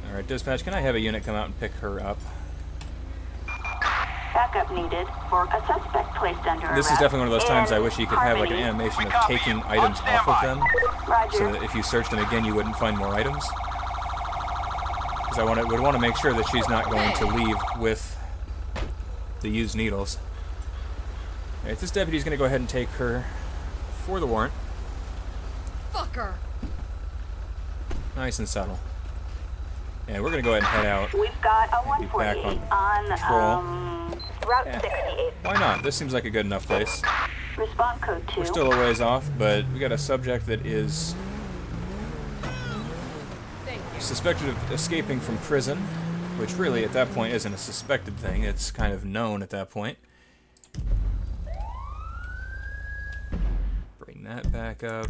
Alright, dispatch, can I have a unit come out and pick her up? Backup needed for a suspect placed under arrest. This is definitely one of those times I wish you could have like an animation of taking items off of them, so that if you search them again you wouldn't find more items. Because I would want to make sure that she's not going to leave with the used needles. Alright, this deputy's going to go ahead and take her for the warrant. Fucker! Nice and subtle. And we're going to go ahead and head out. We've got a 148 on Route 68. Why not? This seems like a good enough place. Respond code 2. We're still a ways off, but we got a subject that is suspected of escaping from prison, which really at that point isn't a suspected thing. It's kind of known at that point. Bring that back up.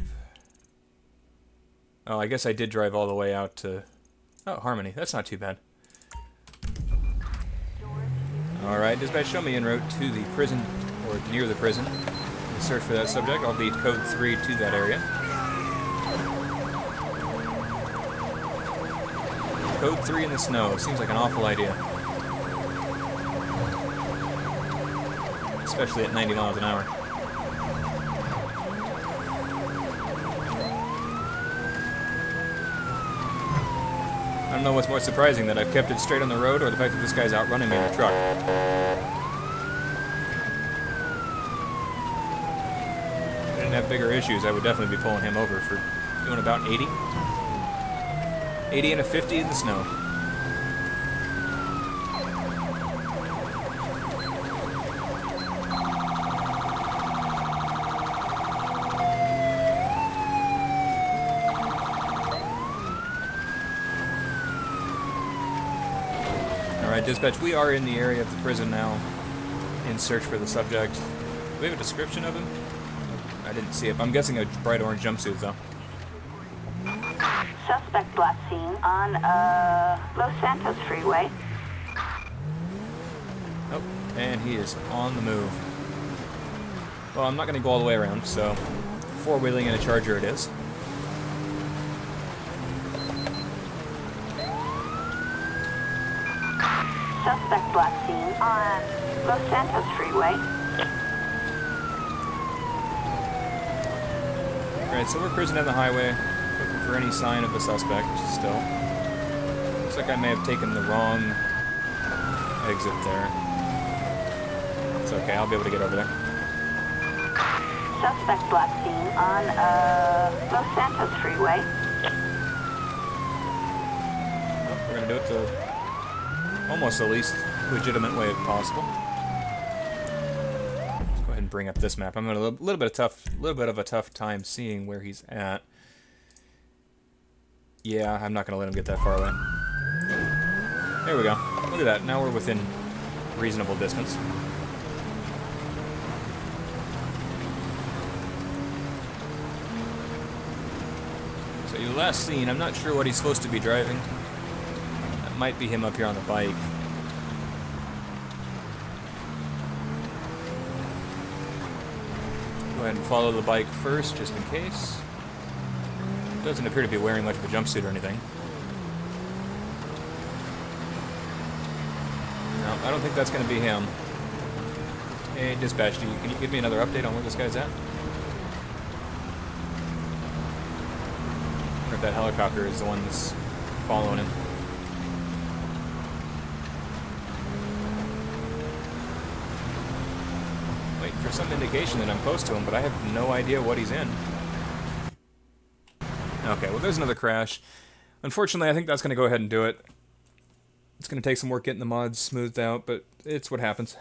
Oh, I guess I did drive all the way out to... Oh, Harmony. That's not too bad. Alright, dispatch, show me en route to the prison, or near the prison. Search for that subject. I'll be code 3 to that area. Code 3 in the snow. Seems like an awful idea. Especially at 90 miles an hour. I don't know what's more surprising, that I've kept it straight on the road, or the fact that this guy's outrunning me in a truck. If I didn't have bigger issues, I would definitely be pulling him over for doing about 80. 80 and a 50 in the snow. Alright, dispatch, we are in the area of the prison now, in search for the subject. Do we have a description of him? I didn't see it. I'm guessing a bright orange jumpsuit, though. Suspect last seen on Los Santos Freeway. Oh, and he is on the move. Well, I'm not going to go all the way around, so four-wheeling in a Charger it is. Suspect last seen on Los Santos Freeway. Alright, so we're cruising down the highway, looking for any sign of the suspect still. Looks like I may have taken the wrong exit there. It's okay, I'll be able to get over there. Suspect last seen on Los Santos Freeway. Well, we're going to do it the almost the least legitimate way possible. Let's go ahead and bring up this map. I'm having a little bit of a tough time seeing where he's at. Yeah, I'm not going to let him get that far away. There we go. Look at that. Now we're within reasonable distance. So So your last seen, I'm not sure what he's supposed to be driving. That might be him up here on the bike. Go ahead and follow the bike first, just in case. Doesn't appear to be wearing much of a jumpsuit or anything. No, I don't think that's going to be him. Hey, dispatch, can you give me another update on where this guy's at? Or if that helicopter is the one that's following him. Waiting for some indication that I'm close to him, but I have no idea what he's in. Okay, well there's another crash. Unfortunately, I think that's going to go ahead and do it. It's going to take some work getting the mods smoothed out, but it's what happens.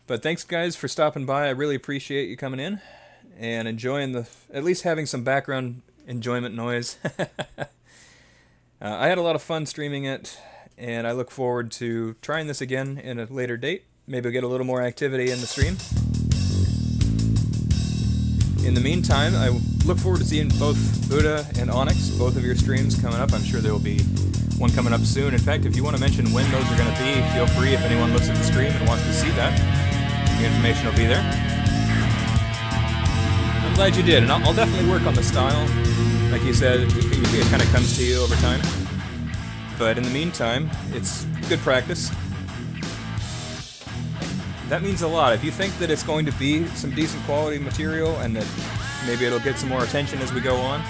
But thanks guys for stopping by. I really appreciate you coming in and enjoying at least having some background enjoyment noise. I had a lot of fun streaming it, and I look forward to trying this again in a later date. Maybe we'll get a little more activity in the stream. In the meantime, I look forward to seeing both Buddha and Onyx, both of your streams coming up. I'm sure there will be one coming up soon. In fact, if you want to mention when those are going to be, feel free if anyone looks at the stream and wants to see that. The information will be there. I'm glad you did, and I'll definitely work on the style. Like you said, it kind of comes to you over time. But in the meantime, it's good practice. That means a lot. If you think that it's going to be some decent quality material and that maybe it'll get some more attention as we go on,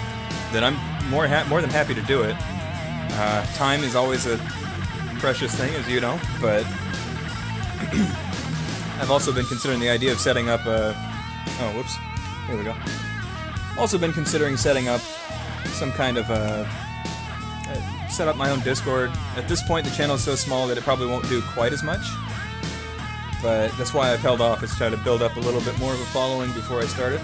then I'm more than happy to do it. Time is always a precious thing, as you know, but I've also been considering the idea of setting up a... Oh, whoops. Here we go. Also been considering setting up some kind of set up my own Discord. At this point, the channel is so small that it probably won't do quite as much. But that's why I've held off, is try to build up a little bit more of a following before I started.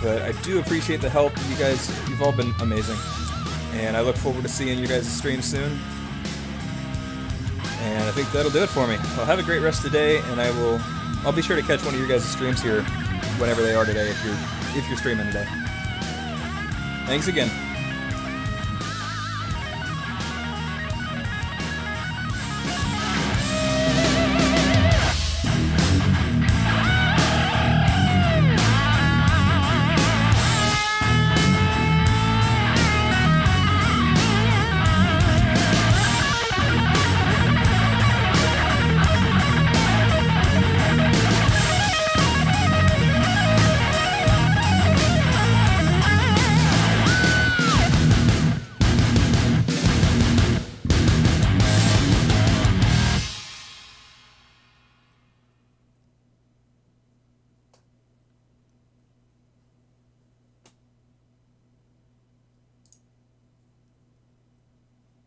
But I do appreciate the help. You guys, you've all been amazing. And I look forward to seeing you guys' stream soon. And I think that'll do it for me. Well, have a great rest of the day, and I'll be sure to catch one of your guys' streams here whenever they are today, if you're streaming today. Thanks again.